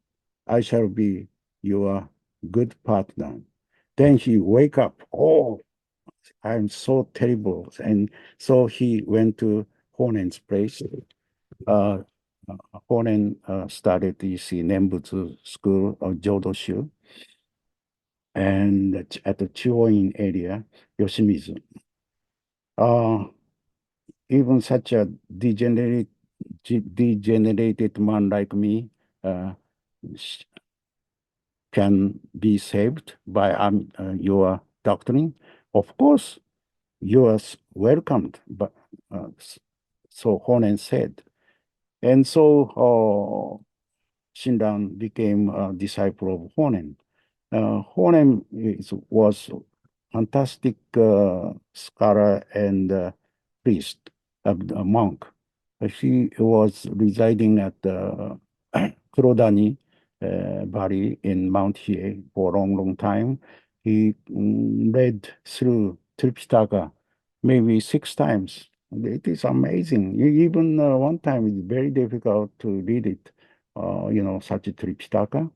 I shall be your good partner. Then he wake up. Oh, I'm so terrible. And so he went to Honen's place. Honen started the Nembutsu school of Jodoshu. And at the Chuoin area, Yoshimizu. Even such a degenerated man like me can be saved by your doctrine. Of course, you are welcomed, but so Honen said. And so Shinran became a disciple of Honen. Honen was fantastic scholar and priest, a monk. He was residing at the Kurodani Valley in Mount Hiei for a long, long time. He read through Tripitaka maybe 6 times. It is amazing. Even one time it's very difficult to read it, such a Tripitaka.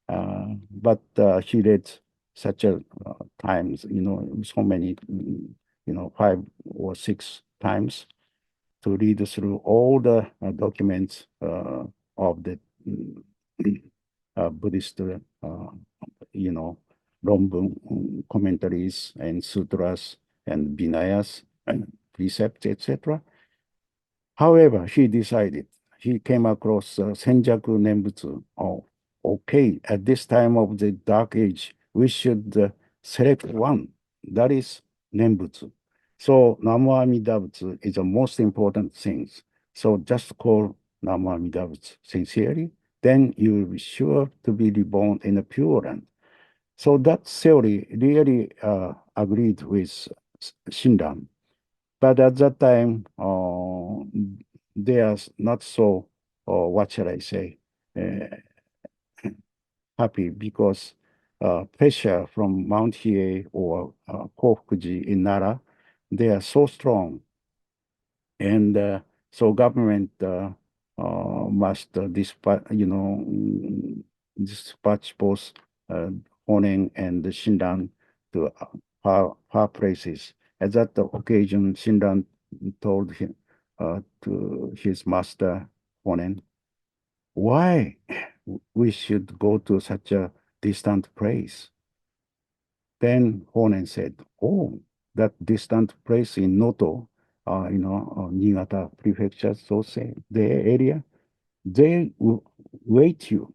But he read such a times, so many, 5 or 6 times to read through all the documents of the Buddhist, Ronbun commentaries and sutras and Vinayas and precepts, etc. However, he came across Senjaku Nembutsu. Oh, okay, at this time of the Dark Age, we should select one. That is Nembutsu. So Namu Amida Butsu is the most important thing. So just call Namu Amida Butsu sincerely, then you will be sure to be reborn in a pure land. So that theory really agreed with Shinran. But at that time, they are not so, what shall I say, happy because pressure from Mount Hiei or Kofukuji in Nara, they are so strong. And so government must dispatch both Honen and Shinran to far places. At that occasion, Shinran told him to his master Honen, why we should go to such a distant place? Then Honen said, oh, that distant place in Noto, Niigata prefecture, so say, their area, they will wait you.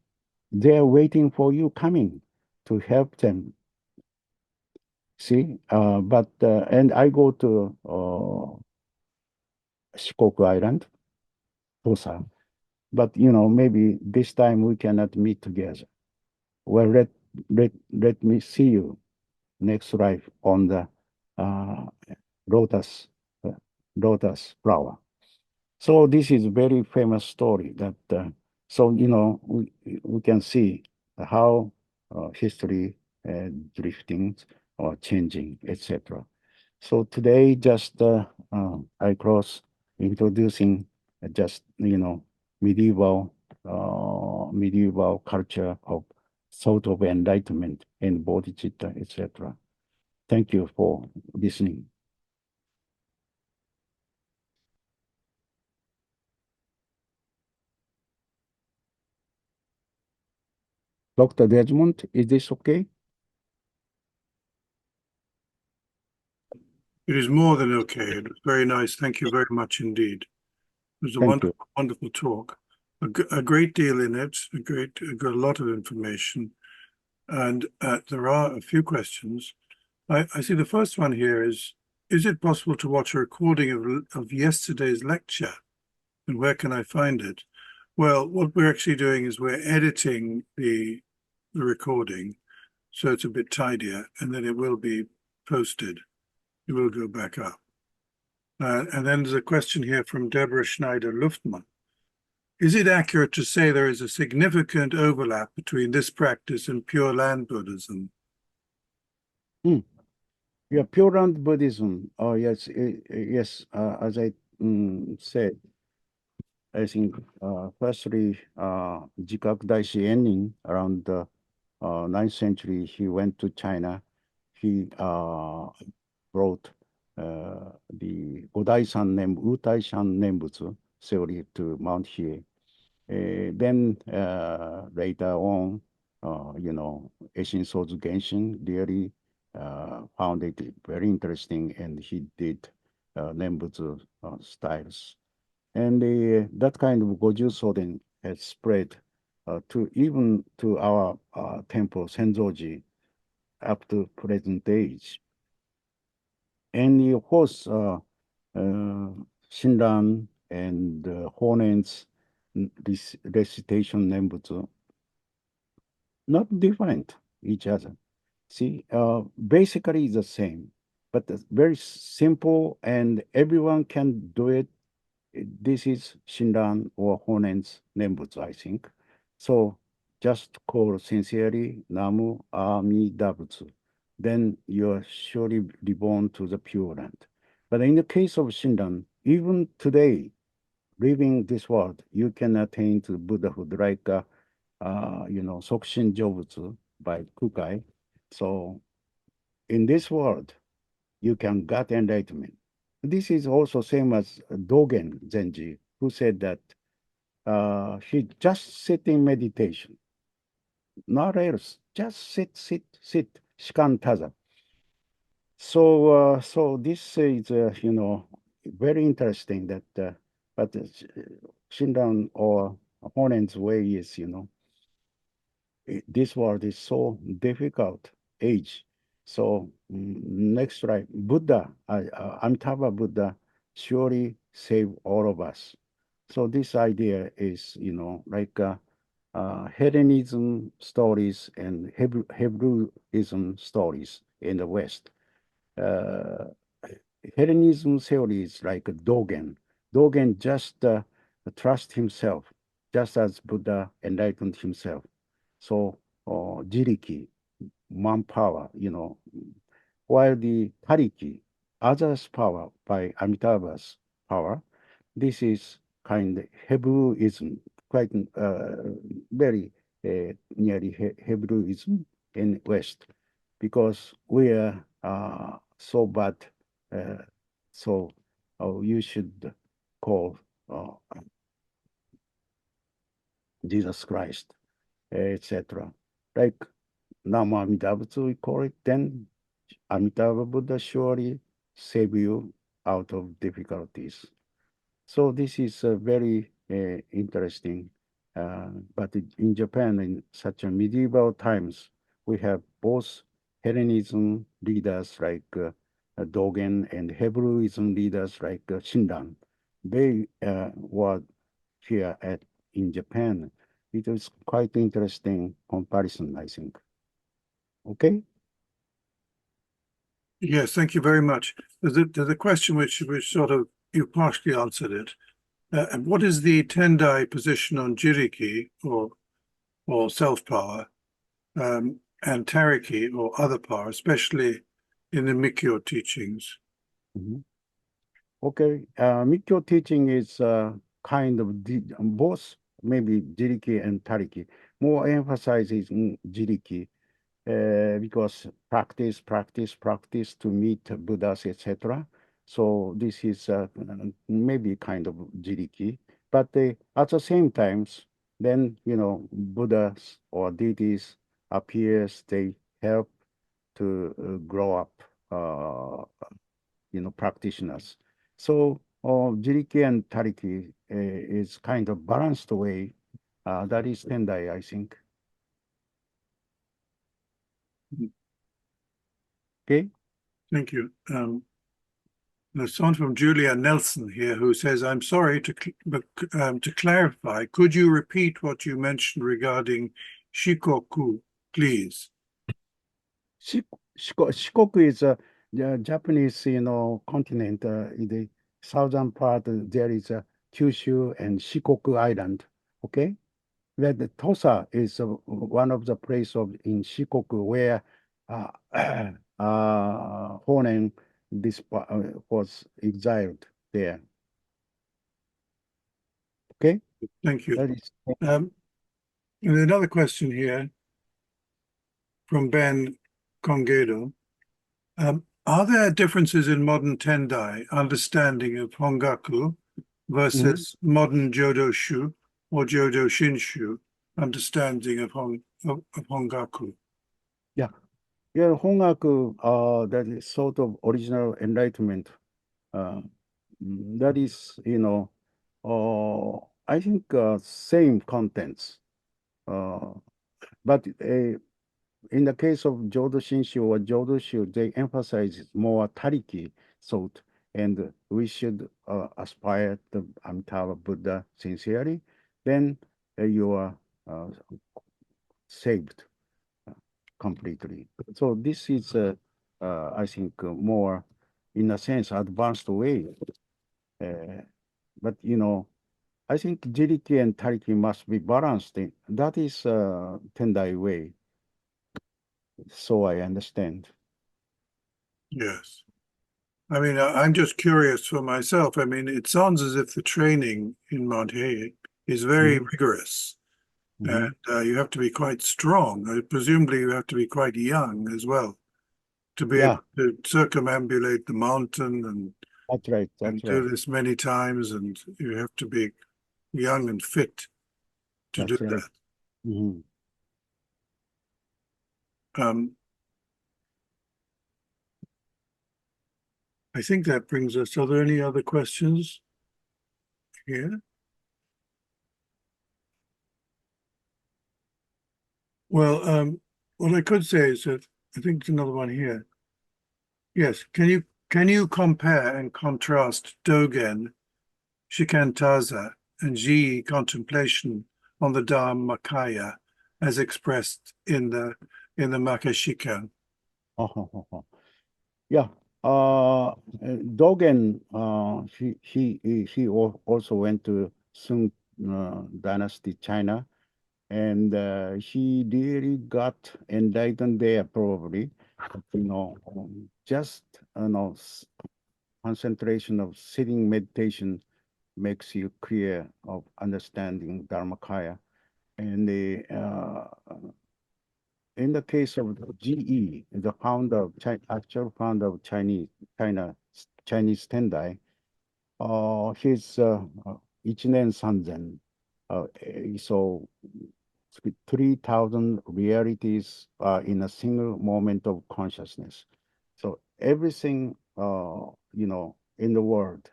They are waiting for you coming to help them. See, and I go to Shikoku Island, Tosa, but maybe this time we cannot meet together. Well, let me see you next life on the uh, lotus, uh, lotus flower. So this is a very famous story that, so, we can see how history drifting or changing, etc. So today, just I cross introducing just, medieval culture of thought of enlightenment and bodhicitta, etc. Thank you for listening. Dr. Desmond, is this okay? It is more than okay. It was very nice. Thank you very much indeed. It was a wonderful, wonderful talk. A great deal in it, a lot of information. And there are a few questions. I see the first one here is it possible to watch a recording of yesterday's lecture? And where can I find it? Well, what we're actually doing is we're editing the recording so it's a bit tidier, and then it will be posted. It will go back up. And then there's a question here from Deborah Schneider-Luftmann. Is it accurate to say there is a significant overlap between this practice and Pure Land Buddhism? Yeah, Pure Land Buddhism. Oh, yes, yes. As I said, I think firstly, Jikaku Daishi Ennin around the 9th century, he went to China. He brought the Godai-san Utai-shan Nembutsu theory to Mount Hiei. Then later on, Eishin Sozu Genshin really found it very interesting, and he did Nembutsu styles. And that kind of Goju Soden has spread to even to our temple, Senzoji, up to present age. And of course, Shinran and Honen's recitation nembutsu, not different each other. See, basically the same, but it's very simple and everyone can do it. This is Shinran or Honen's nembutsu, I think. So just call sincerely Namu Amidabutsu. Then you are surely reborn to the Pure Land. But in the case of Shinran, even today, living this world, you can attain to Buddhahood like, Sokushin Jobutsu by Kukai. So in this world, you can get enlightenment. This is also same as Dogen Zenji, who said that he just sit in meditation, not else, just sit, shikantaza. So this is, very interesting that, but Shinran or Honen's way is, this world is so difficult age. So next slide, Buddha, Amitabha Buddha surely save all of us. So this idea is, like Hellenism stories and Hebrewism stories in the West. Hellenism theory is like Dogen. Dogen just trust himself, just as Buddha enlightened himself. So jiriki, manpower, while the tariki, others' power by Amitabha's power, this is kind of Hebrewism, quite very nearly Hebrewism in West, because we are so bad, uh, so you should call Jesus Christ, etc. Like Nama Amitabha, we call it, then Amitabha Buddha surely save you out of difficulties. So this is very interesting. But in Japan, in such a medieval times, we have both Hellenism leaders like Dogen and Hebrewism leaders like Shinran. They were here in Japan. It was quite interesting comparison, I think. Okay? Yes, thank you very much. There's a question which sort of, you partially answered it. And what is the Tendai position on Jiriki or self-power, and Tariki or other power, especially in the Mikyo teachings? Mhm. Okay, Mikyo teaching is kind of both, maybe Jiriki and Tariki. More emphasizes Jiriki because practice to meet Buddhas, etc. So this is maybe kind of Jiriki. But at the same times, then, Buddhas or deities appears, they help to grow up practitioners. So Jiriki and Tariki is kind of balanced way. That is Tendai, I think. Okay. Thank you. There's someone from Julia Nelson here who says, I'm sorry to clarify, could you repeat what you mentioned regarding Shikoku, please? Shikoku is the Japanese, continent. In the southern part, there is Kyushu and Shikoku Island. Okay, that the Tosa is one of the place in Shikoku where uh, Honen was exiled there. Okay, Thank you. that is. And another question here from Ben Congedo. Are there differences in modern Tendai understanding of Hongaku versus modern Jodoshu or Jodo Shinshu understanding of Hongaku? Yeah. Yeah, Hongaku, that is sort of original enlightenment. Uh, that is, I think same contents. But in the case of Jodo Shinshu or Jodo Shu, they emphasize more Tariki thought, and we should aspire to Amitabha Buddha sincerely, then you are saved completely. So this is, I think, more, in a sense, advanced way. But I think Jiriki and Tariki must be balanced. That is Tendai way. So I understand. Yes. I mean, I'm just curious for myself. I mean, it sounds as if the training in Mount Hiei is very rigorous, and you have to be quite strong. Presumably, you have to be quite young as well to be Yeah, able to circumambulate the mountain that's right. and That's right. do this many times, and you have to be young and fit to do That's right. that. Mhm. I think that brings us. Are there any other questions here? Well, what I could say is that I think there's another one here. Yes, can you compare and contrast Dogen, Shikantaza, and Ji contemplation on the Dharmakaya as expressed in the Makashikan? Yeah. Dogen, he also went to Sung Dynasty, China, and he really got enlightened there, probably. Just concentration of sitting meditation makes you clear of understanding Dharmakaya. And in the case of GE, the actual founder of Chinese Tendai, his Ichinen Sanzen, so 3,000 realities in a single moment of consciousness. So everything, in the world,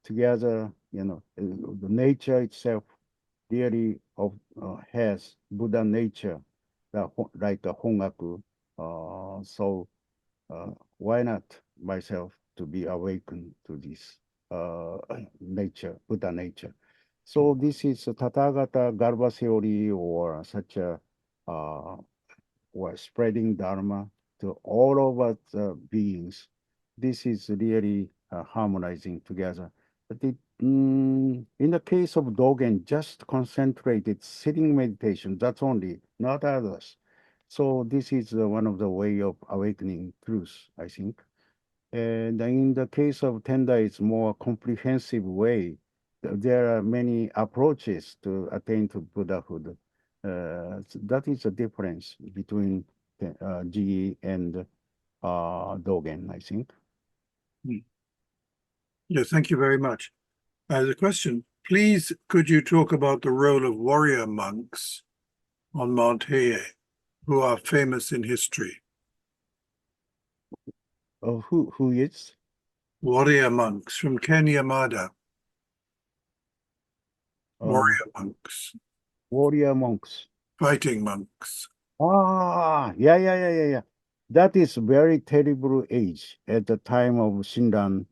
together, the nature itself really has Buddha nature, like a hongaku. So why not myself to be awakened to this nature, Buddha nature? So this is a Tathagata Garbha theory, or such a or spreading Dharma to all of us beings. This is really harmonizing together. But in the case of Dogen, just concentrated sitting meditation, that's only, not others. So this is one of the way of awakening truth, I think. And in the case of Tendai, it's more comprehensive way. There are many approaches to attain to Buddhahood. That is the difference between GE and Dogen, I think. Yeah, thank you very much. The question, please, could you talk about the role of warrior monks on Mount Hiei, who are famous in history? Who is? Warrior monks from Ken Yamada, Uh, warrior monks, Warrior monks. fighting monks. Yeah. That is very terrible age at the time of Shinran,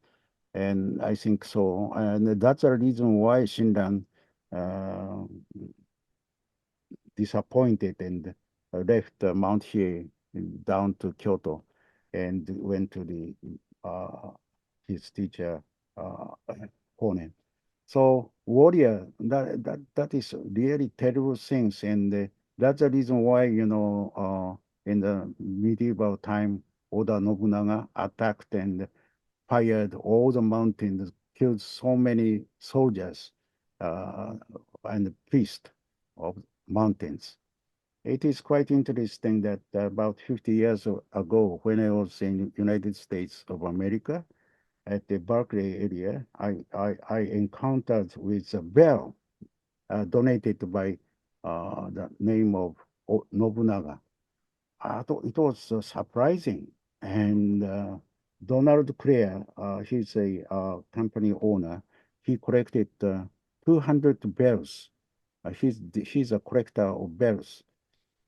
and I think so. And that's the reason why Shinran uh, disappointed and left Mount Hiei down to Kyoto and went to the his teacher Honen. So warrior, that is really terrible things, and that's the reason why in the medieval time Oda Nobunaga attacked and fired all the mountains, killed so many soldiers and priests of mountains. It is quite interesting that about 50 years ago, when I was in United States of America, at the Berkeley area, I encountered with a bell donated by the name of Nobunaga. I thought it was surprising. And Donald Clare, he's a company owner. He collected 200 bells. He's a collector of bells,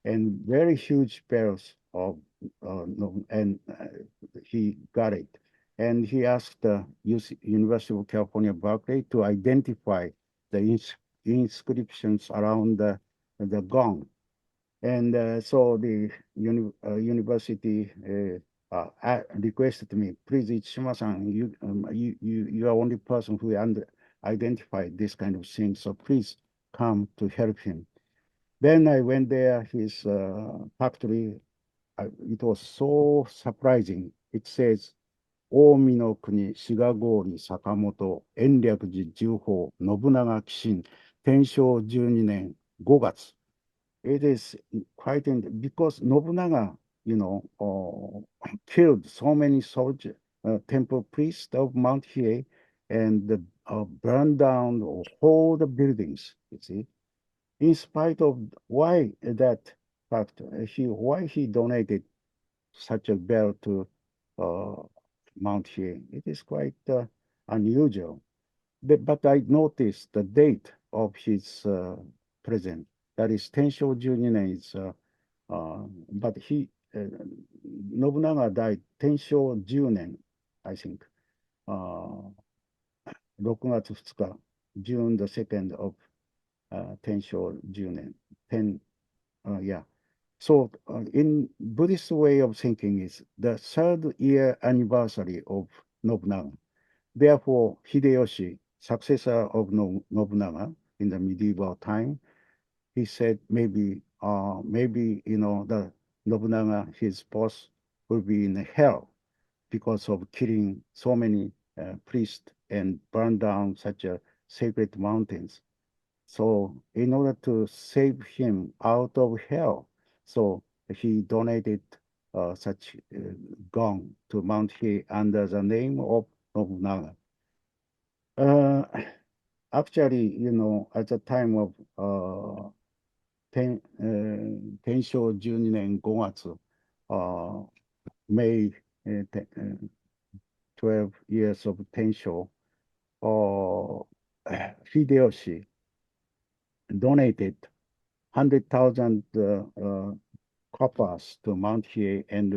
and very huge bells of, no, and he got it. And he asked the University of California, Berkeley to identify the inscriptions around the gong. And so the university requested me, please, Ichishima-san, you are only person who identified this kind of thing, so please come to help him. Then I went there, his factory. It was so surprising. It says, 近江の国、志賀郡、坂本、延暦寺、重宝、信長寄進、天正12年5月。It is quite because Nobunaga, killed so many soldiers, temple priests of Mount Hiei, and burned down all the buildings. You see, in spite of why that fact, why he donated such a bell to Mount Hiei. It is quite unusual. But I noticed the date of his present. That is Tensho Juninen is, but Nobunaga died Tensho Junen, I think. 6月2日、June the 2nd of 天正10年。Yeah. So in Buddhist way of thinking is the 3rd year anniversary of Nobunaga. Therefore, Hideyoshi, successor of Nobunaga in the medieval time, he said maybe the Nobunaga, his boss, will be in hell because of killing so many priests and burn down such a sacred mountains. So in order to save him out of hell, so he donated such gong to Mount Hiei under the name of Nobunaga. Actually, at the time of 天正12年5月、May 12 years of Tensho, Hideyoshi donated 100,000 coppers to Mount Hiei and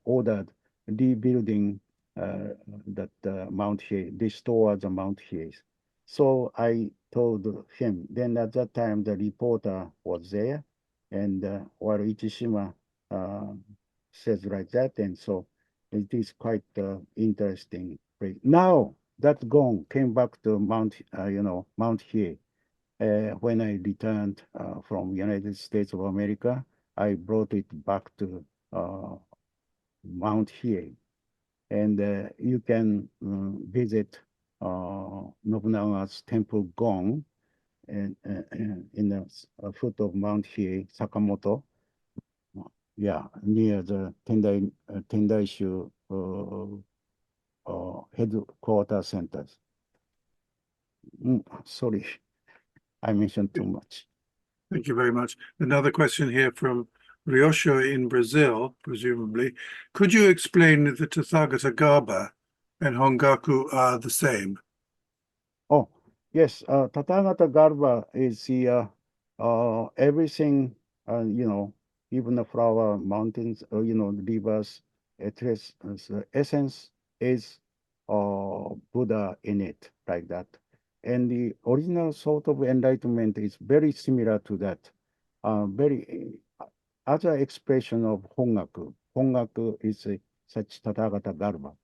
ordered rebuilding that Mount Hiei, restore the Mount Hiei. So I told him, then at that time the reporter was there, and while Ichishima says like that, and so it is quite interesting. Now that gong came back to Mount Hiei. When I returned from United States of America, I brought it back to Mount Hiei. And you can visit Nobunaga's temple Gong in the foot of Mount Hiei, Sakamoto. Yeah, near the Tendai Shu headquarters centers. Sorry, I mentioned too much. Thank you very much. Another question here from Ryosho in Brazil, presumably. Could you explain if the Tathagata Garbha and Hongaku are the same? Oh, yes. Tathagata Garbha is the everything, even the flower, mountains, rivers, the essence is Buddha in it, like that. And the original sort of enlightenment is very similar to that. Very other expression of Hongaku. Hongaku is such Tathagata Garbha.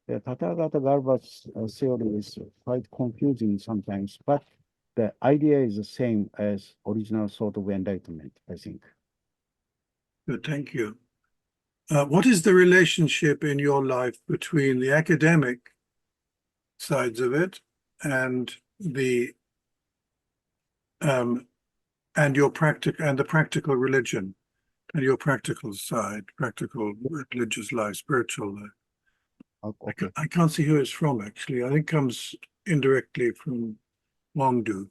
The Tathagata Garbha's theory is quite confusing sometimes, but the idea is the same as original sort of enlightenment, I think. Good, thank you. What is the relationship in your life between the academic sides of it and the and the practical religion and your practical side, practical religious life, spiritual life? Okay. I can't see who it's from, actually. I think it comes indirectly from Wangdu.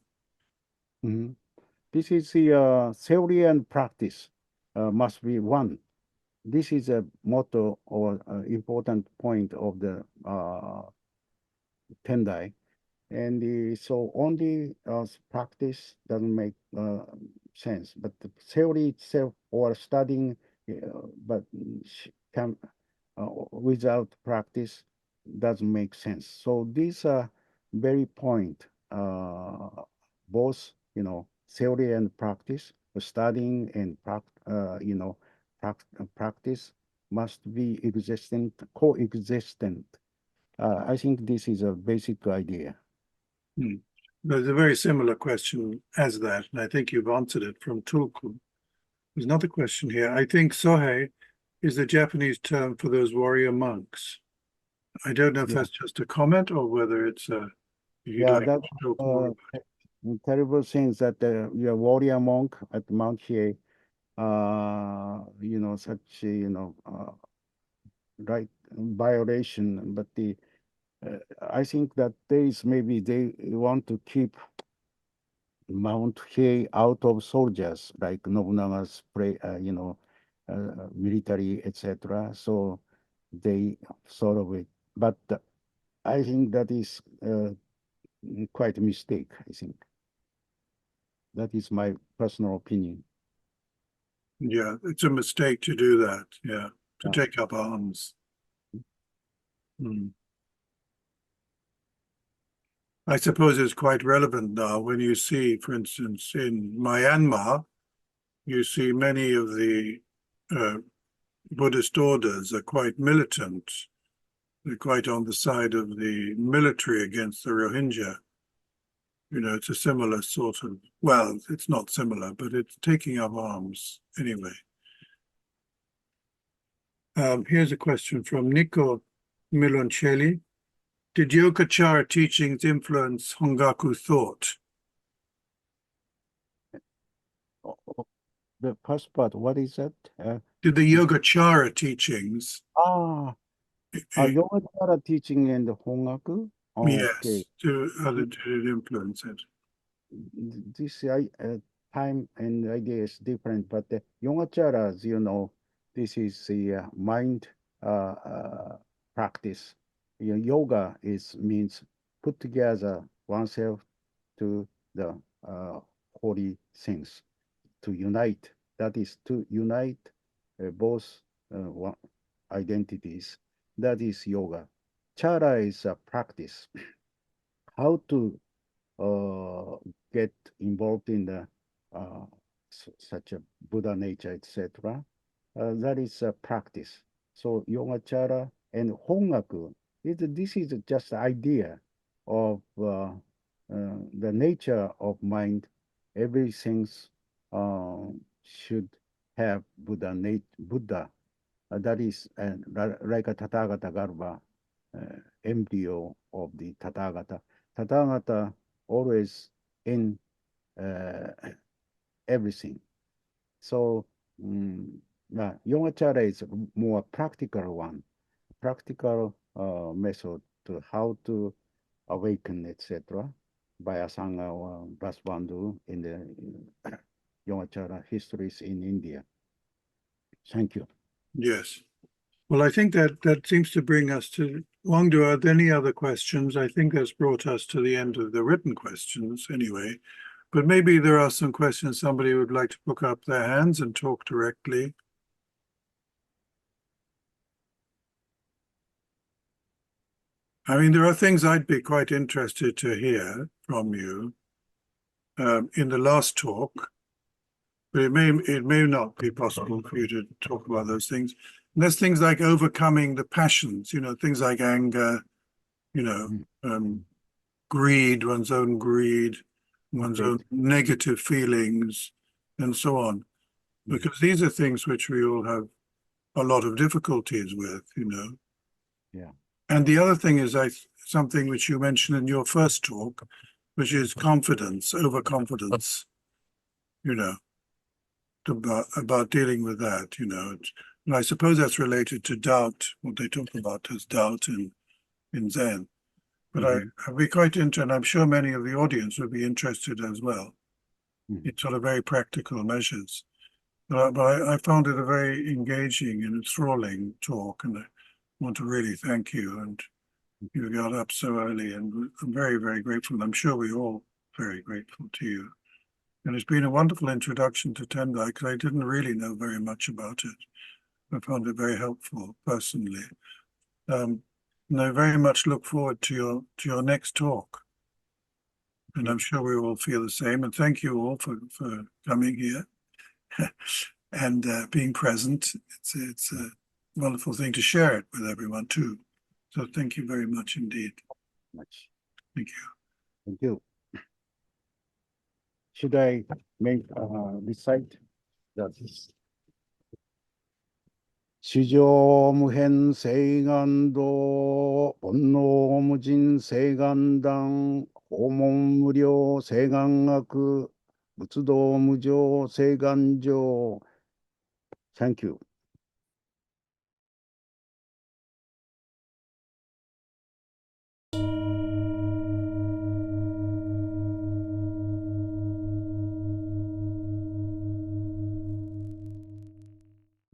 Mm-hmm. This is the theory and practice must be one. This is a motto or important point of the Tendai. And so only practice doesn't make sense, but the theory itself or studying, but can without practice doesn't make sense. So these are very point, both, theory and practice, studying and practice must be existent, coexistent. I think this is a basic idea. Hmm. There's a very similar question as that, and I think you've answered it from Tulku. There's another question here. I think Sohei is the Japanese term for those warrior monks. I don't know if Yeah, that's just a comment or whether it's you'd yeah, like that to talk more about terrible things that your warrior monk at Mount Hiei, such right violation, but I think that days maybe they want to keep Mount Hiei out of soldiers, like Nobunaga's military, etc. So they sort of it. But I think that is quite a mistake, I think. That is my personal opinion. Yeah, it's a mistake to do that. Yeah, to Yeah. take up arms. Hmm. I suppose it's quite relevant now when you see, for instance, in Myanmar, you see many of the uh, Buddhist orders are quite militant. They're quite on the side of the military against the Rohingya. It's a similar sort of, well, it's not similar, but it's taking up arms anyway. Here's a question from Nico Miloncelli. Did Yogacara teachings influence Hongaku thought? The first part, what is that? Did the Yogacara teachings, Ah, uh, Yogacara teaching and Hongaku? Okay. yes, did it influence it? This time and idea is different, but the Yogacaras, this is the mind practice. Yoga means put together oneself to the holy things, to unite. That is to unite both identities. That is yoga. Chara is a practice. How to get involved in the such a Buddha nature, etc. That is a practice. So Yogacara and Hongaku, this is just idea of the nature of mind. Everything should have Buddha. That is like a Tathagata Garbha, embryo of the Tathagata. Tathagata always in uh, everything. So Yogacara is more practical one, practical method to how to awaken, etc. by Asanga or Rasbandhu in the Yogacara histories in India. Thank you. Yes. Well, I think that seems to bring us to Wangdu. Are there any other questions? I think that's brought us to the end of the written questions anyway. But maybe there are some questions somebody would like to put up their hands and talk directly. I mean, there are things I'd be quite interested to hear from you in the last talk, but it may not be possible for you to talk about those things. And there's things like overcoming the passions, things like anger, greed, one's own greed, one's Okay. own negative feelings, and so on. Because these are things which we all have a lot of difficulties with. Yeah. And the other thing is something which you mentioned in your first talk, which is confidence, overconfidence, about dealing with that, And I suppose that's related to doubt, what they talk about as doubt in Zen. But I'd be quite interested, and I'm sure many of the audience would be interested as well, in sort of very practical measures. But I found it a very engaging and enthralling talk, and I want to really thank you. And you got up so early, and I'm very, very grateful. I'm sure we're all very grateful to you. And it's been a wonderful introduction to Tendai because I didn't really know very much about it. I found it very helpful personally. And I very much look forward to your next talk. And I'm sure we all feel the same. And thank you all for coming here and being present. It's a wonderful thing to share it with everyone too. So thank you very much indeed. Much. Thank you. Thank you. Should I make recite that? 至上無変誓願道、煩悩無尽誓願断、訪問無量誓願学、仏道無常誓願上。Thank you.